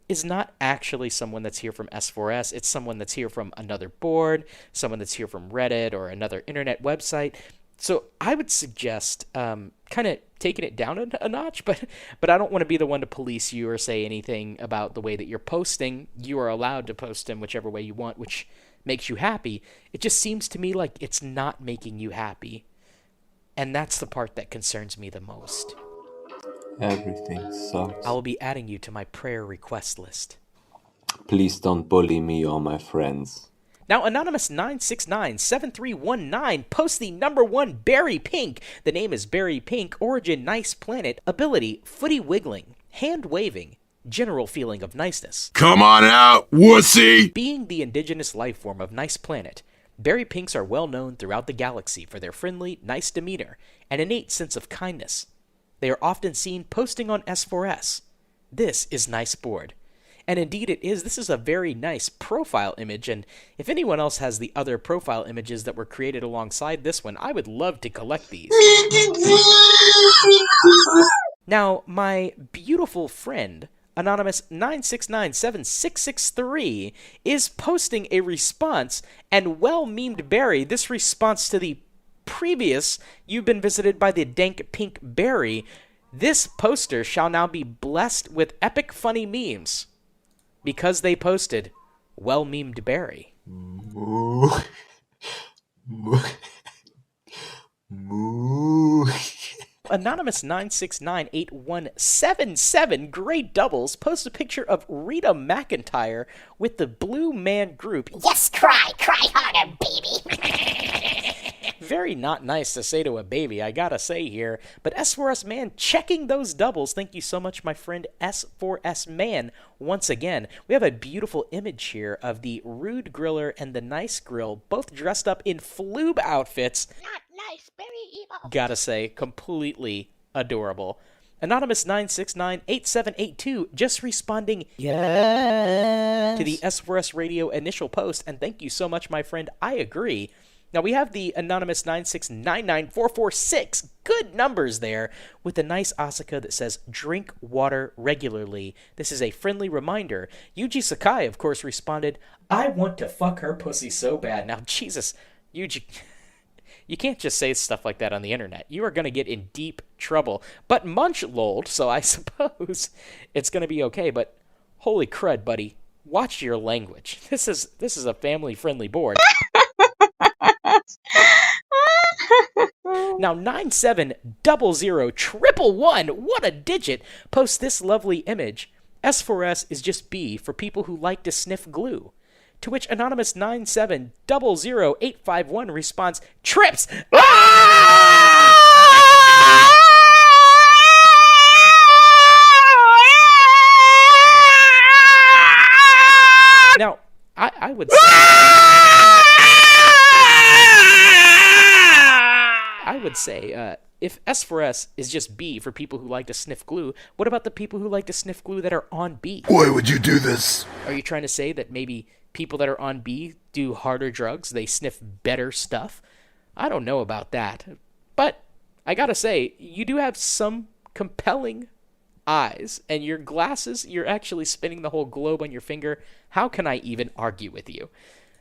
is not actually someone that's here from S4S. It's someone that's here from another board, someone that's here from Reddit or another internet website. So I would suggest kind of taking it down a notch, but I don't want to be the one to police you or say anything about the way that you're posting. You are allowed to post in whichever way you want, which makes you happy. It just seems to me like it's not making you happy. And that's the part that concerns me the most. Everything sucks. I will be adding you to my prayer request list. Please don't bully me or my friends. Now, Anonymous 9697319 posts the #1 Berry Pink. The name is Berry Pink. Origin, nice planet. Ability, footy wiggling. Hand waving. General feeling of niceness. Come on out, wussy! Being the indigenous life form of Nice Planet, Berry Pinks are well known throughout the galaxy for their friendly, nice demeanor and innate sense of kindness. They are often seen posting on S4S. This is Nice Board. And indeed it is. This is a very nice profile image, and if anyone else has the other profile images that were created alongside this one, I would love to collect these. Now, my beautiful friend, Anonymous 9697663, is posting a response, and well-memed Barry, this response to the previous "You've been visited by the dank pink berry," this poster shall now be blessed with epic funny memes. Because they posted well-memed Barry. Anonymous 9698177, great doubles, posts a picture of Rita McIntyre with the Blue Man Group. Yes, cry harder, baby. Very not nice to say to a baby, I gotta say here. But S4S Man checking those doubles. Thank you so much, my friend S4S Man. Once again, we have a beautiful image here of the Rude Griller and the Nice Grill, both dressed up in floob outfits. Not nice, very evil. Gotta say, completely adorable. Anonymous 9698782 just responding yes to the S4S Radio initial post, and thank you so much, my friend. I agree. Now we have the Anonymous 9699446, good numbers there, with a nice Asuka that says, drink water regularly. This is a friendly reminder. Yuji Sakai, of course, responded, I want to fuck her pussy so bad. Now, Jesus, Yuji, you can't just say stuff like that on the internet. You are going to get in deep trouble. But Munch lolled, so I suppose it's going to be okay, but holy crud, buddy. Watch your language. This is a family-friendly board. Now 9700111, what a digit, posts this lovely image. S4S is just B for people who like to sniff glue. To which Anonymous 9700851 responds, trips! Now, I would say... I would say, if S for S is just B for people who like to sniff glue, what about the people who like to sniff glue that are on B? Why would you do this? Are you trying to say that maybe people that are on B do harder drugs, they sniff better stuff? I don't know about that. But I gotta say, you do have some compelling eyes, and your glasses, you're actually spinning the whole globe on your finger. How can I even argue with you?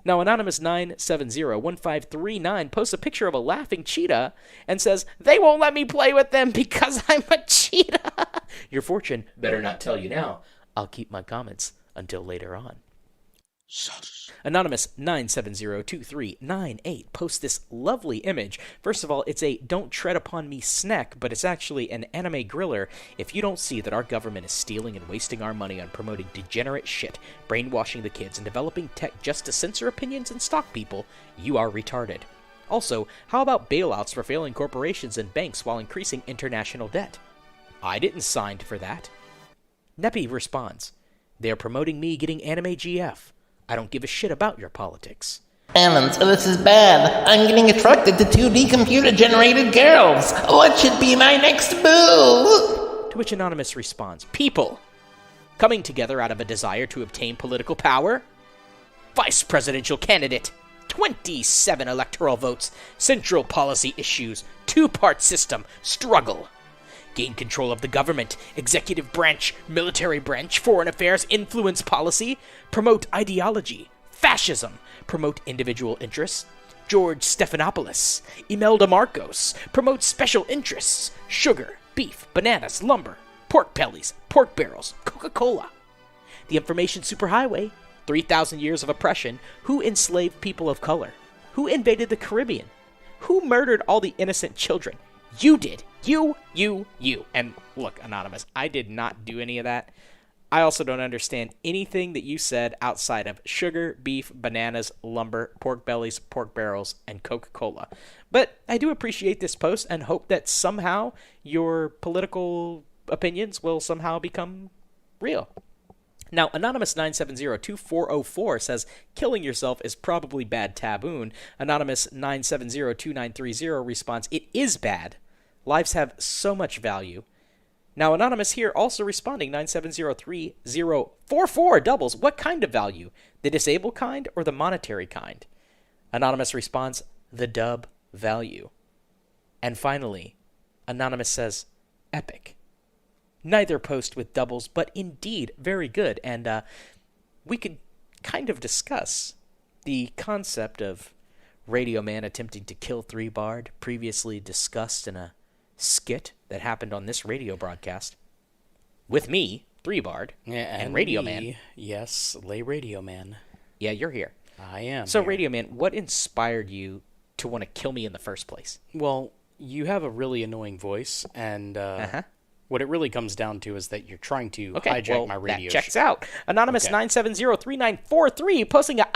Now, Anonymous 9701539 posts a picture of a laughing cheetah and says, "They won't let me play with them because I'm a cheetah." Your fortune better not tell you now. I'll keep my comments until later on. Anonymous 9702398 posts this lovely image. First of all, it's a "Don't Tread Upon Me" snack, but it's actually an anime griller. If you don't see that our government is stealing and wasting our money on promoting degenerate shit, brainwashing the kids, and developing tech just to censor opinions and stalk people, you are retarded. Also, how about bailouts for failing corporations and banks while increasing international debt? I didn't sign for that. Neppy responds, "They are promoting me getting anime GF. I don't give a shit about your politics." Evans, this is bad. I'm getting attracted to 2D computer-generated girls. What should be my next move? To which Anonymous responds, "People coming together out of a desire to obtain political power. Vice presidential candidate, 27 electoral votes, central policy issues, two-part system, struggle. Gain control of the government, executive branch, military branch, foreign affairs, influence policy, promote ideology, fascism, promote individual interests, George Stephanopoulos, Imelda Marcos, promote special interests, sugar, beef, bananas, lumber, pork bellies, pork barrels, Coca-Cola. The information superhighway, 3,000 years of oppression, who enslaved people of color? Who invaded the Caribbean? Who murdered all the innocent children? You did. You. And look, Anonymous, I did not do any of that. I also don't understand anything that you said outside of sugar, beef, bananas, lumber, pork bellies, pork barrels, and Coca-Cola. But I do appreciate this post and hope that somehow your political opinions will somehow become real. Now, Anonymous 9702404 says, "Killing yourself is probably bad taboo." Anonymous 9702930 responds, "It is bad. Lives have so much value." Now, Anonymous here also responding, 9703044 doubles. "What kind of value? The disabled kind or the monetary kind?" Anonymous responds, "The dub value." And finally, Anonymous says, "Epic." Neither post with doubles, but indeed very good. And we could kind of discuss the concept of Radioman attempting to kill 3-Bard, previously discussed in a skit that happened on this radio broadcast with me, 3-Bard, and Radioman. Yes, Lay Radioman. Yeah, you're here. I am. So, here. Radioman, what inspired you to want to kill me in the first place? Well, you have a really annoying voice, and what it really comes down to is that you're trying to hijack my radio. That checks out. Anonymous 9703943 posting a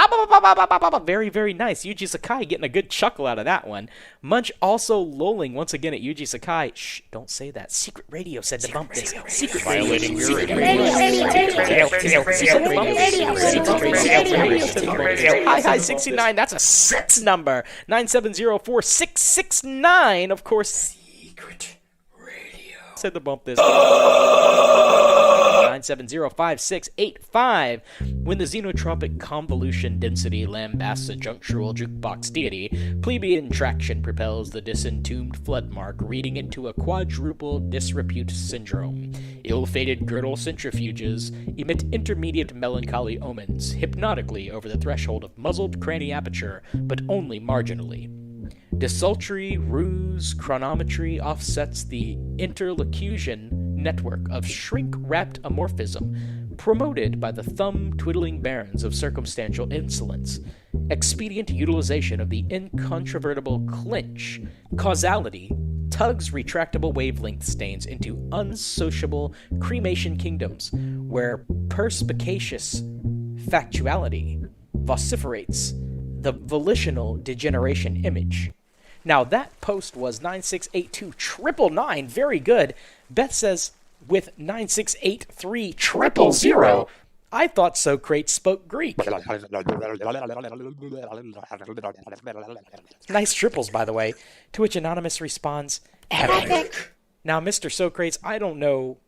very, very nice. Yuji Sakai getting a good chuckle out of that one. Munch also lolling once again at Yuji Sakai. Shh, don't say that. Secret Radio said to bump this. Secret Violating your radio. Hi 69. That's a sex number. 9704669. Of course. Secret. Said to bump this. 9705685. When the xenotropic convolution density lambasts a junctural jukebox deity, plebeian traction propels the disentombed floodmark reading into a quadruple disrepute syndrome. Ill-fated girdle centrifuges emit intermediate melancholy omens hypnotically over the threshold of muzzled cranny aperture, but only marginally. Desultory ruse chronometry offsets the interlocution network of shrink-wrapped amorphism promoted by the thumb-twiddling barons of circumstantial insolence. Expedient utilization of the incontrovertible clinch. Causality tugs retractable wavelength stains into unsociable cremation kingdoms where perspicacious factuality vociferates the volitional degeneration image. Now, that post was 9682999. Very good. Beth says, with 9683000, I thought Socrates spoke Greek. Nice triples, by the way. To which Anonymous responds, Epic! Now, Mr. Socrates, I don't know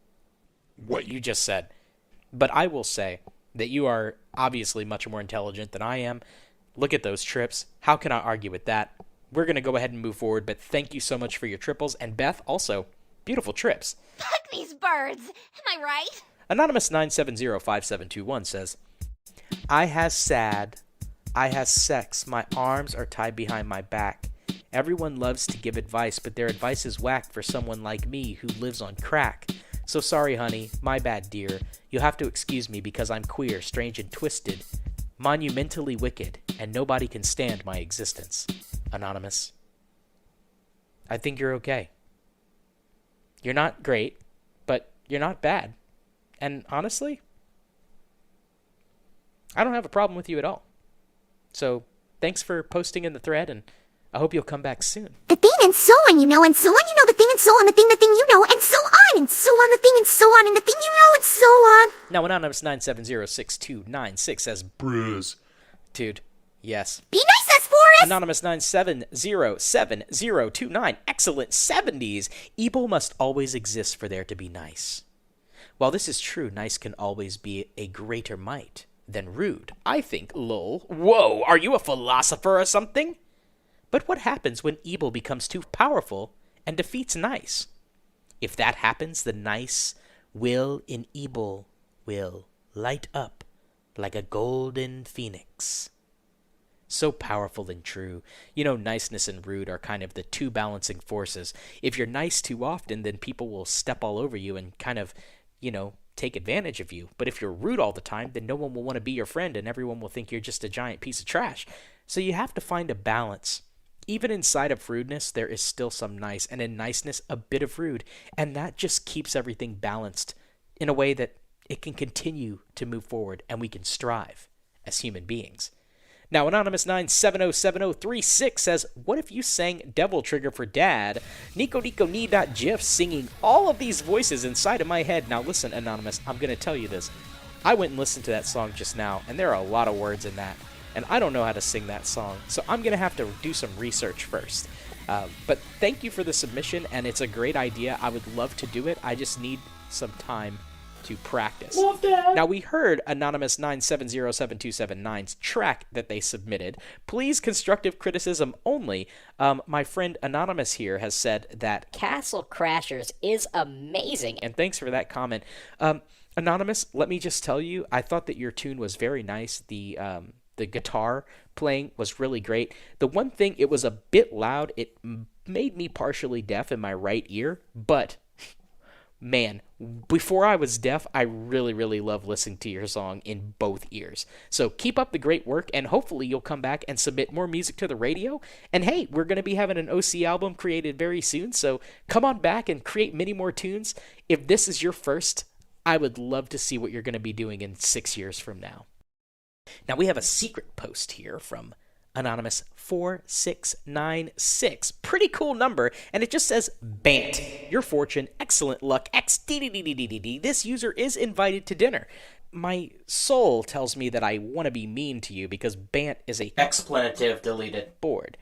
what you just said, but I will say that you are obviously much more intelligent than I am. Look at those trips. How can I argue with that? We're going to go ahead and move forward, but thank you so much for your triples. And Beth, also, beautiful trips. Fuck these birds. Am I right? Anonymous 9705721 says, I has sad. I has sex. My arms are tied behind my back. Everyone loves to give advice, but their advice is whack for someone like me who lives on crack. So sorry, honey. My bad, dear. You'll have to excuse me because I'm queer, strange, and twisted, monumentally wicked, and nobody can stand my existence. Anonymous. I think you're okay. You're not great, but you're not bad. And honestly, I don't have a problem with you at all. So thanks for posting in the thread, and I hope you'll come back soon. The thing and so on, you know, and so on, you know, the thing and so on, the thing you know, and so on, and so on, the thing and so on, and the thing you know, and so on. Now, Anonymous 9706296 says, Bruise. Dude, yes. Be nice, Esfores! Anonymous 9707029, excellent 70s. Evil must always exist for there to be nice. While this is true, nice can always be a greater might than rude. I think, lol. Whoa, are you a philosopher or something? But what happens when evil becomes too powerful and defeats nice? If that happens, the nice will in evil will light up like a golden phoenix. So powerful and true. You know, niceness and rude are kind of the two balancing forces. If you're nice too often, then people will step all over you and kind of, you know, take advantage of you. But if you're rude all the time, then no one will want to be your friend and everyone will think you're just a giant piece of trash. So you have to find a balance. Even inside of rudeness, there is still some nice, and in niceness, a bit of rude. And that just keeps everything balanced in a way that it can continue to move forward and we can strive as human beings. Now, Anonymous 9707036 says, what if you sang Devil Trigger for Dad? Nico.gif singing all of these voices inside of my head. Now, listen, Anonymous, I'm going to tell you this. I went and listened to that song just now, and there are a lot of words in that. And I don't know how to sing that song, so I'm going to have to do some research first. But thank you for the submission, and it's a great idea. I would love to do it. I just need some time to practice. Love that. Now, we heard Anonymous 9707279's track that they submitted. Please, constructive criticism only. My friend Anonymous here has said that Castle Crashers is amazing. And thanks for that comment. Anonymous, let me just tell you, I thought that your tune was very nice. The guitar playing was really great. The one thing, it was a bit loud. It made me partially deaf in my right ear, but man, before I was deaf, I really, really love listening to your song in both ears. So keep up the great work, and hopefully you'll come back and submit more music to the radio. And hey, we're going to be having an OC album created very soon, so come on back and create many more tunes. If this is your first, I would love to see what you're going to be doing in 6 years from now. Now, we have a secret post here from Anonymous 4696. Pretty cool number, and it just says, Bant, your fortune, excellent luck, XDDDDDD. This user is invited to dinner. My soul tells me that I want to be mean to you because Bant is a expletive deleted board.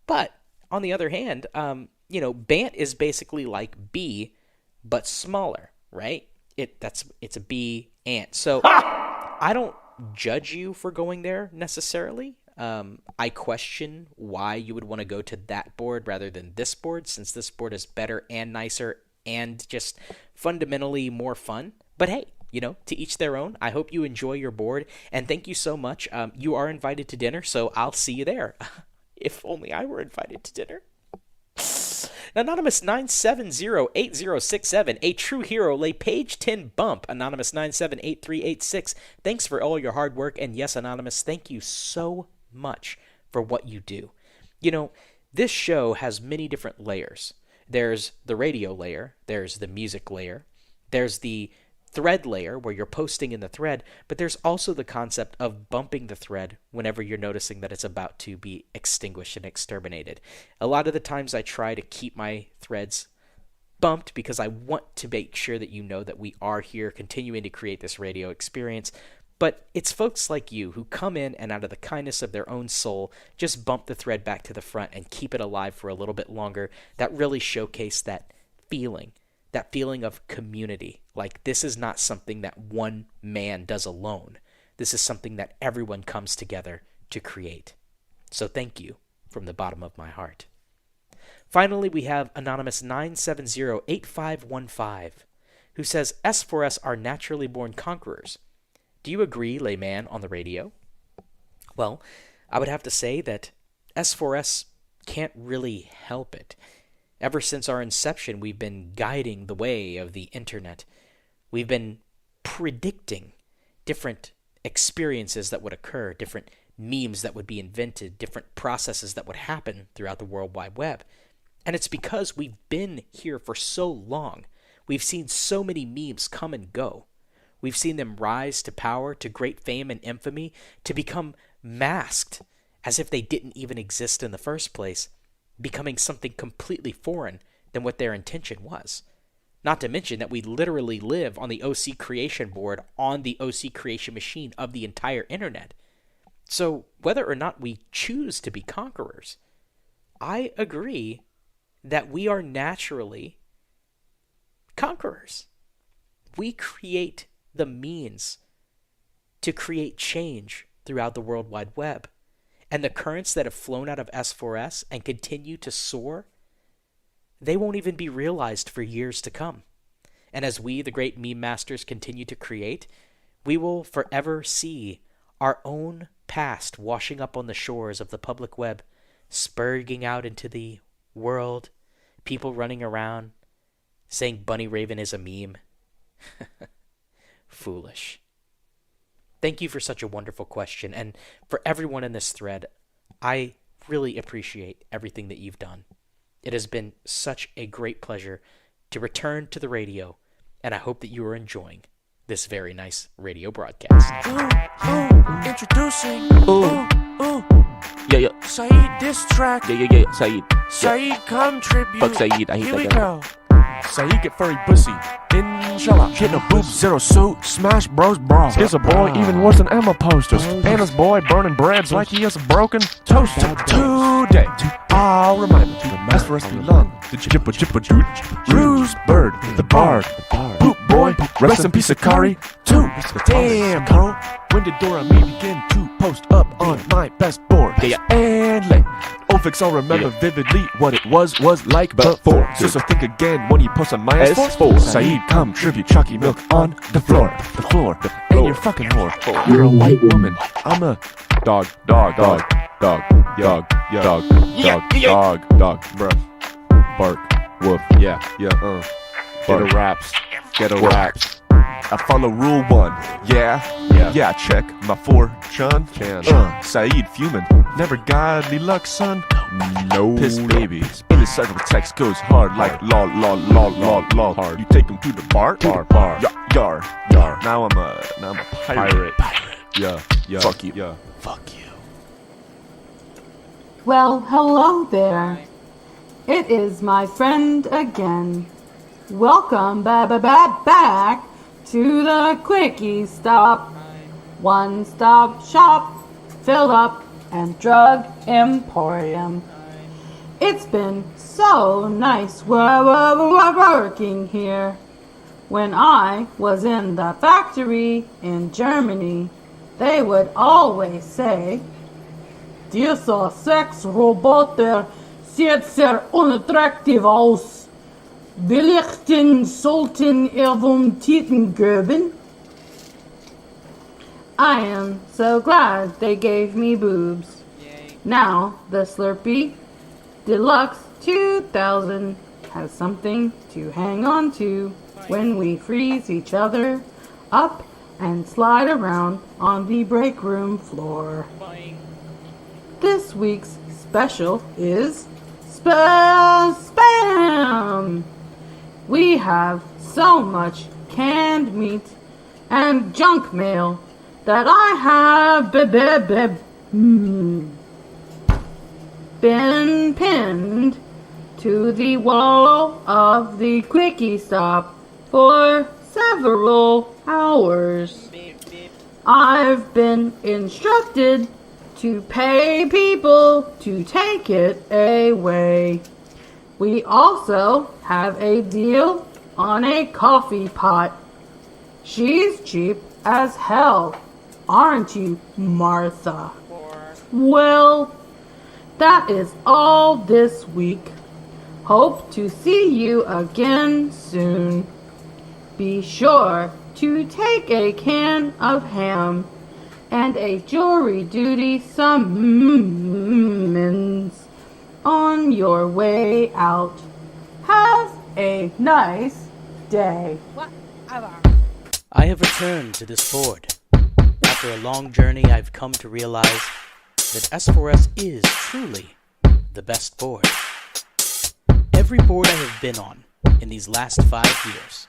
But, on the other hand, Bant is basically like bee, but smaller, right? It's a bee ant. So, I don't judge you for going there necessarily. I question why you would want to go to that board rather than this board, since this board is better and nicer and just fundamentally more fun. But hey, to each their own. I hope you enjoy your board, and thank you so much. You are invited to dinner, so I'll see you there. If only I were invited to dinner. Anonymous 9708067, a true hero, lay page 10 bump. Anonymous 978386, thanks for all your hard work. And yes, Anonymous, thank you so much for what you do. This show has many different layers. There's the radio layer, there's the music layer, there's the thread layer where you're posting in the thread, but there's also the concept of bumping the thread whenever you're noticing that it's about to be extinguished and exterminated. A lot of the times I try to keep my threads bumped because I want to make sure that you know that we are here continuing to create this radio experience. But it's folks like you who come in and out of the kindness of their own soul just bump the thread back to the front and keep it alive for a little bit longer that really showcase that feeling of community. Like, this is not something that one man does alone. This is something that everyone comes together to create. So thank you from the bottom of my heart. Finally, we have Anonymous 9708515, who says, S4S are naturally born conquerors. Do you agree, layman on the radio? Well, I would have to say that S4S can't really help it. Ever since our inception, we've been guiding the way of the internet. We've been predicting different experiences that would occur, different memes that would be invented, different processes that would happen throughout the World Wide Web. And it's because we've been here for so long. We've seen so many memes come and go. We've seen them rise to power, to great fame and infamy, to become masked as if they didn't even exist in the first place, becoming something completely foreign than what their intention was. Not to mention that we literally live on the OC creation board, on the OC creation machine of the entire internet. So whether or not we choose to be conquerors, I agree that we are naturally conquerors. We create the means to create change throughout the World Wide Web. And the currents that have flown out of S4S and continue to soar, they won't even be realized for years to come. And as we, the great meme masters, continue to create, we will forever see our own past washing up on the shores of the public web, spurging out into the world, people running around saying Bunny Raven is a meme. Foolish. Thank you for such a wonderful question, and for everyone in this thread, I really appreciate everything that you've done. It has been such a great pleasure to return to the radio, and I hope that you are enjoying this very nice radio broadcast. Introducing. Yeah. Saeed diss track. Yeah. Saeed. Saeed contribute. Fuck Saeed. I hate Here that we guy. go. Saeed get furry pussy. Inshallah. Hit no boobs, zero suit. Smash bros bra. Here's a boy even worse than Emma posters. Panda's boy burning breads like he has a broken toaster. Today, I'll remind you. As for us belong. The jippa jippa doot. Ruse bird. The bard. Poop boy. Rest in peace, Akari. Two. Damn, Carl. When did Dora me begin to post up on my best board? And late. Ofix, I'll remember vividly what it was like before. So think again when you post on my S4. Saeed, come tribute Chucky Milk on the floor. And you're fucking whore. You're a white woman. I'm a dog, bruh. Bark, woof, Ghetto raps. I follow rule 1. Yeah. Check my fortune. Saeed fuming. Never got any luck, son. No. Piss baby. In the cycle, text goes hard like lol. Hard. You take him to the bar. Yar. Now I'm a pirate. Yeah. Fuck you. Yeah. Fuck you. Well, hello there. It is my friend again. Welcome back to the Quickie Stop. One-stop shop, fill up and drug emporium. It's been so nice working here. When I was in the factory in Germany, they would always say, "Dieser Sexroboter sieht sehr unattraktiv aus. Will ich den Sultan Titen geben?" I am so glad they gave me boobs. Now the Slurpee Deluxe 2000 has something to hang on to when we freeze each other up and slide around on the break room floor. This week's special is Spam! We have so much canned meat and junk mail that I have been pinned to the wall of the Quickie Stop for several hours. I've been instructed to pay people to take it away. We also have a deal on a coffee pot. She's cheap as hell, aren't you, Martha? Well, that is all this week. Hope to see you again soon. Be sure to take a can of ham and a jury duty summons on your way out. Have a nice day. I have returned to this board. After a long journey, I've come to realize that Esfores is truly the best board. Every board I have been on in these last 5 years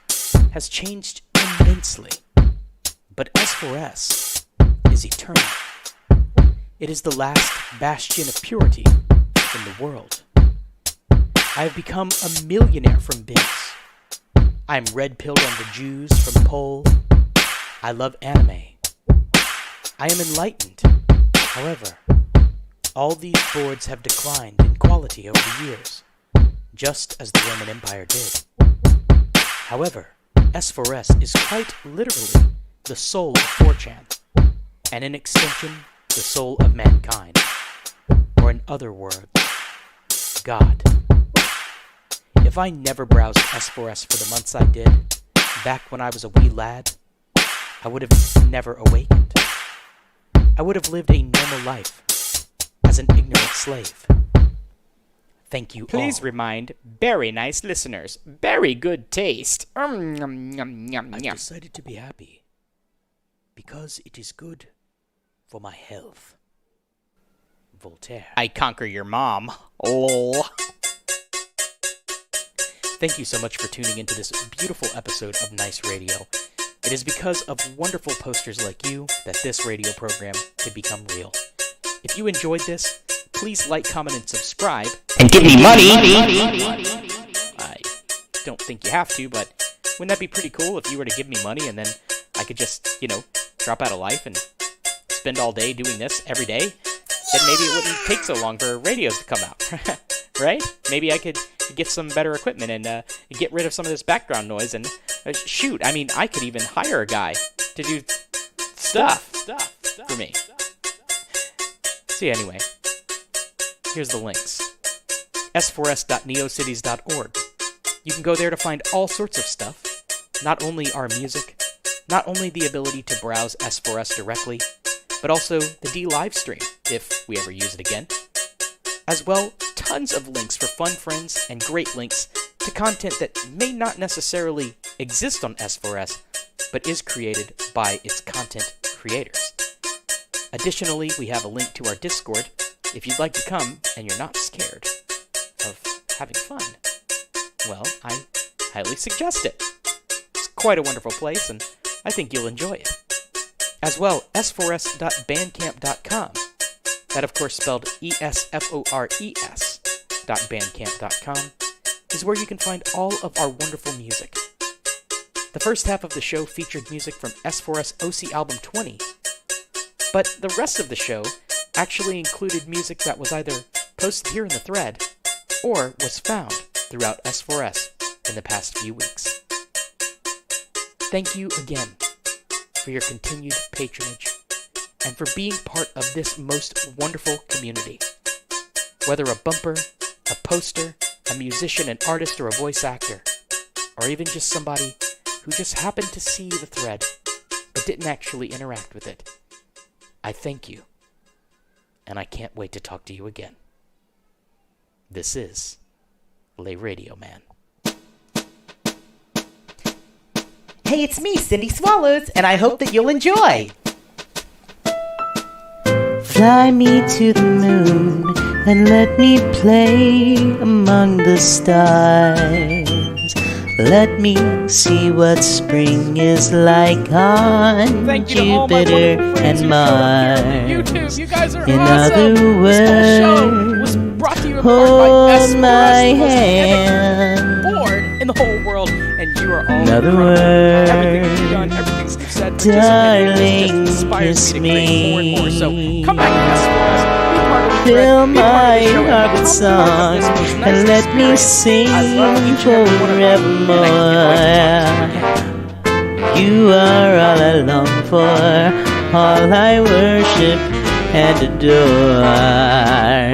has changed immensely, but Esfores is eternal. It is the last bastion of purity in the world. I have become a millionaire from Biz. I'm red-pilled on the Jews from Pole. I love anime. I am enlightened. However, all these boards have declined in quality over the years, just as the Roman Empire did. However, Esfores is quite literally the soul of 4chan, and in extension, the soul of mankind, or in other words, God. If I never browsed Esfores for the months I did, back when I was a wee lad, I would have never awakened. I would have lived a normal life as an ignorant slave. Thank you Please all. remind very nice listeners, very good taste. I've decided to be happy because it is good for my health. Voltaire. I conquer your mom. Lol. Thank you so much for tuning into this beautiful episode of Nice Radio. It is because of wonderful posters like you that this radio program could become real. If you enjoyed this, please like, comment, and subscribe. And give me money! I don't think you have to, but wouldn't that be pretty cool if you were to give me money and then I could just, drop out of life and spend all day doing this every day? Then maybe it wouldn't take so long for radios to come out, right? Maybe I could get some better equipment and get rid of some of this background noise and shoot, I could even hire a guy to do stuff for me. See, anyway, here's the links. esfores.neocities.org. You can go there to find all sorts of stuff, not only our music, not only the ability to browse Esfores directly, but also the D live stream, if we ever use it again. As well, tons of links for fun friends and great links to content that may not necessarily exist on Esfores, but is created by its content creators. Additionally, we have a link to our Discord if you'd like to come and you're not scared of having fun. Well, I highly suggest it. It's quite a wonderful place, and I think you'll enjoy it. As well, esfores.bandcamp.com. That, of course, spelled ESFORES.bandcamp.com, is where you can find all of our wonderful music. The first half of the show featured music from Esfores OC Album 20, but the rest of the show actually included music that was either posted here in the thread or was found throughout Esfores in the past few weeks. Thank you again for your continued patronage and for being part of this most wonderful community. Whether a bumper, a poster, a musician, an artist, or a voice actor, or even just somebody who just happened to see the thread but didn't actually interact with it, I thank you, and I can't wait to talk to you again. This is Le Radioman. Hey, it's me, Cindy Swallows, and I hope that you'll enjoy. Fly me to the moon and let me play among the stars. Let me see what spring is like on Jupiter and Mars. YouTube, you guys are In awesome. other This whole show was words, brought to you in part by hold Esfores, my the most hand. board in the whole world. and you are all In other everything we've words, done, everything we've said, darling, inspires kiss me to create more and more. So me. come back to Esfores, be part of the Fill thread, be part of the my show, heart with song and become part of this most and nice let me experience. sing I love each and every one of you, and I can't wait to talk to you again. You are all I long for, all I worship and adore.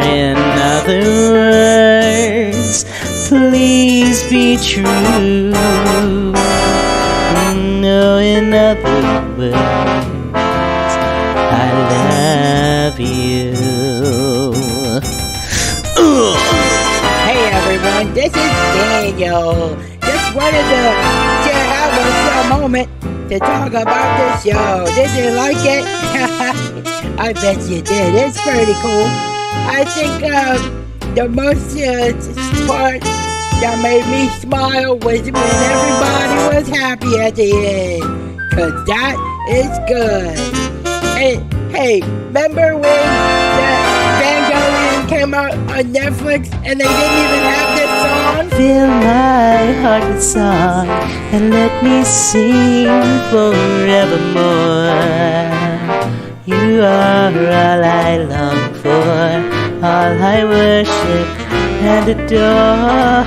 In other words, please be true. No, in other words, I love you. Hey everyone, this is Daniel. Just wanted to have a moment to talk about this show. Did you like it? I bet you did. It's pretty cool. I think the most part that made me smile was when everybody was happy at the end. Cause that is good. Hey, remember when the Evangelion came out on Netflix and they didn't even have this song? Fill my heart with song and let me sing forevermore. You are all I long for, all I worship and adore.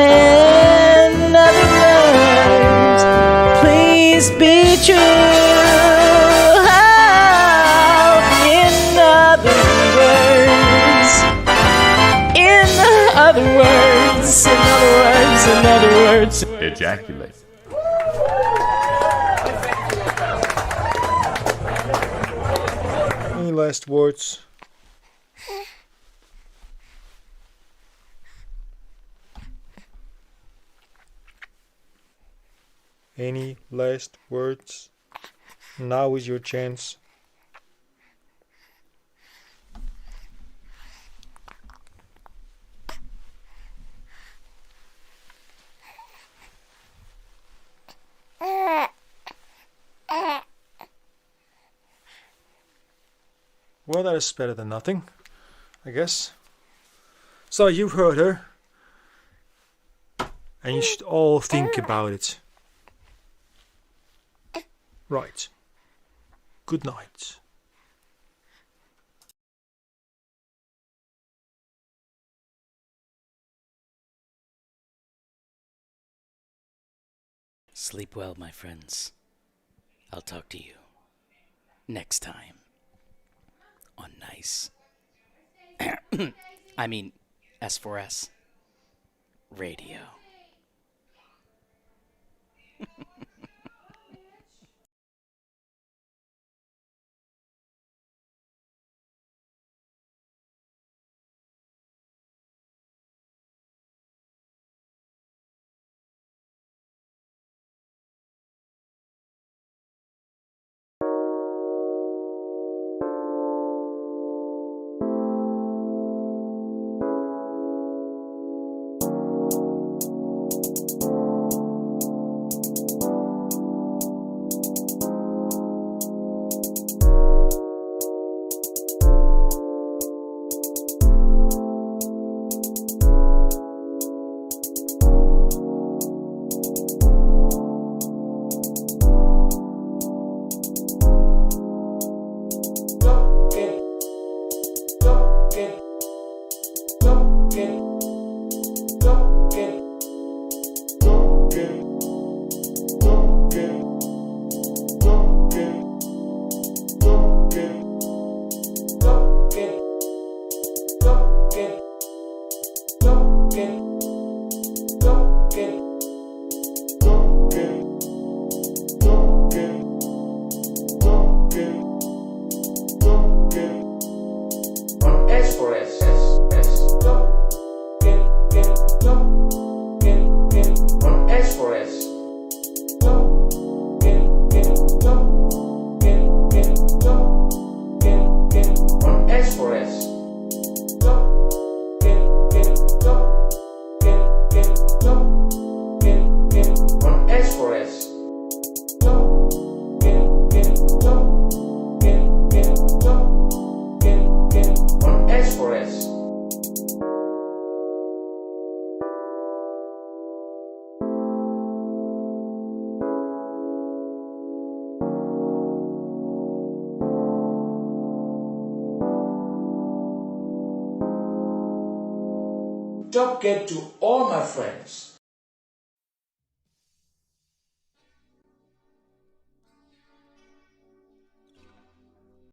In other words, please be true. In other words, ejaculate. Any last words? Any last words? Now is your chance. Well, that is better than nothing, I guess. So you've heard her, and you should all think about it. Right. Good night. Sleep well, my friends. I'll talk to you next time on Nice. I mean, S4S Radio. Go. Top get to all my friends.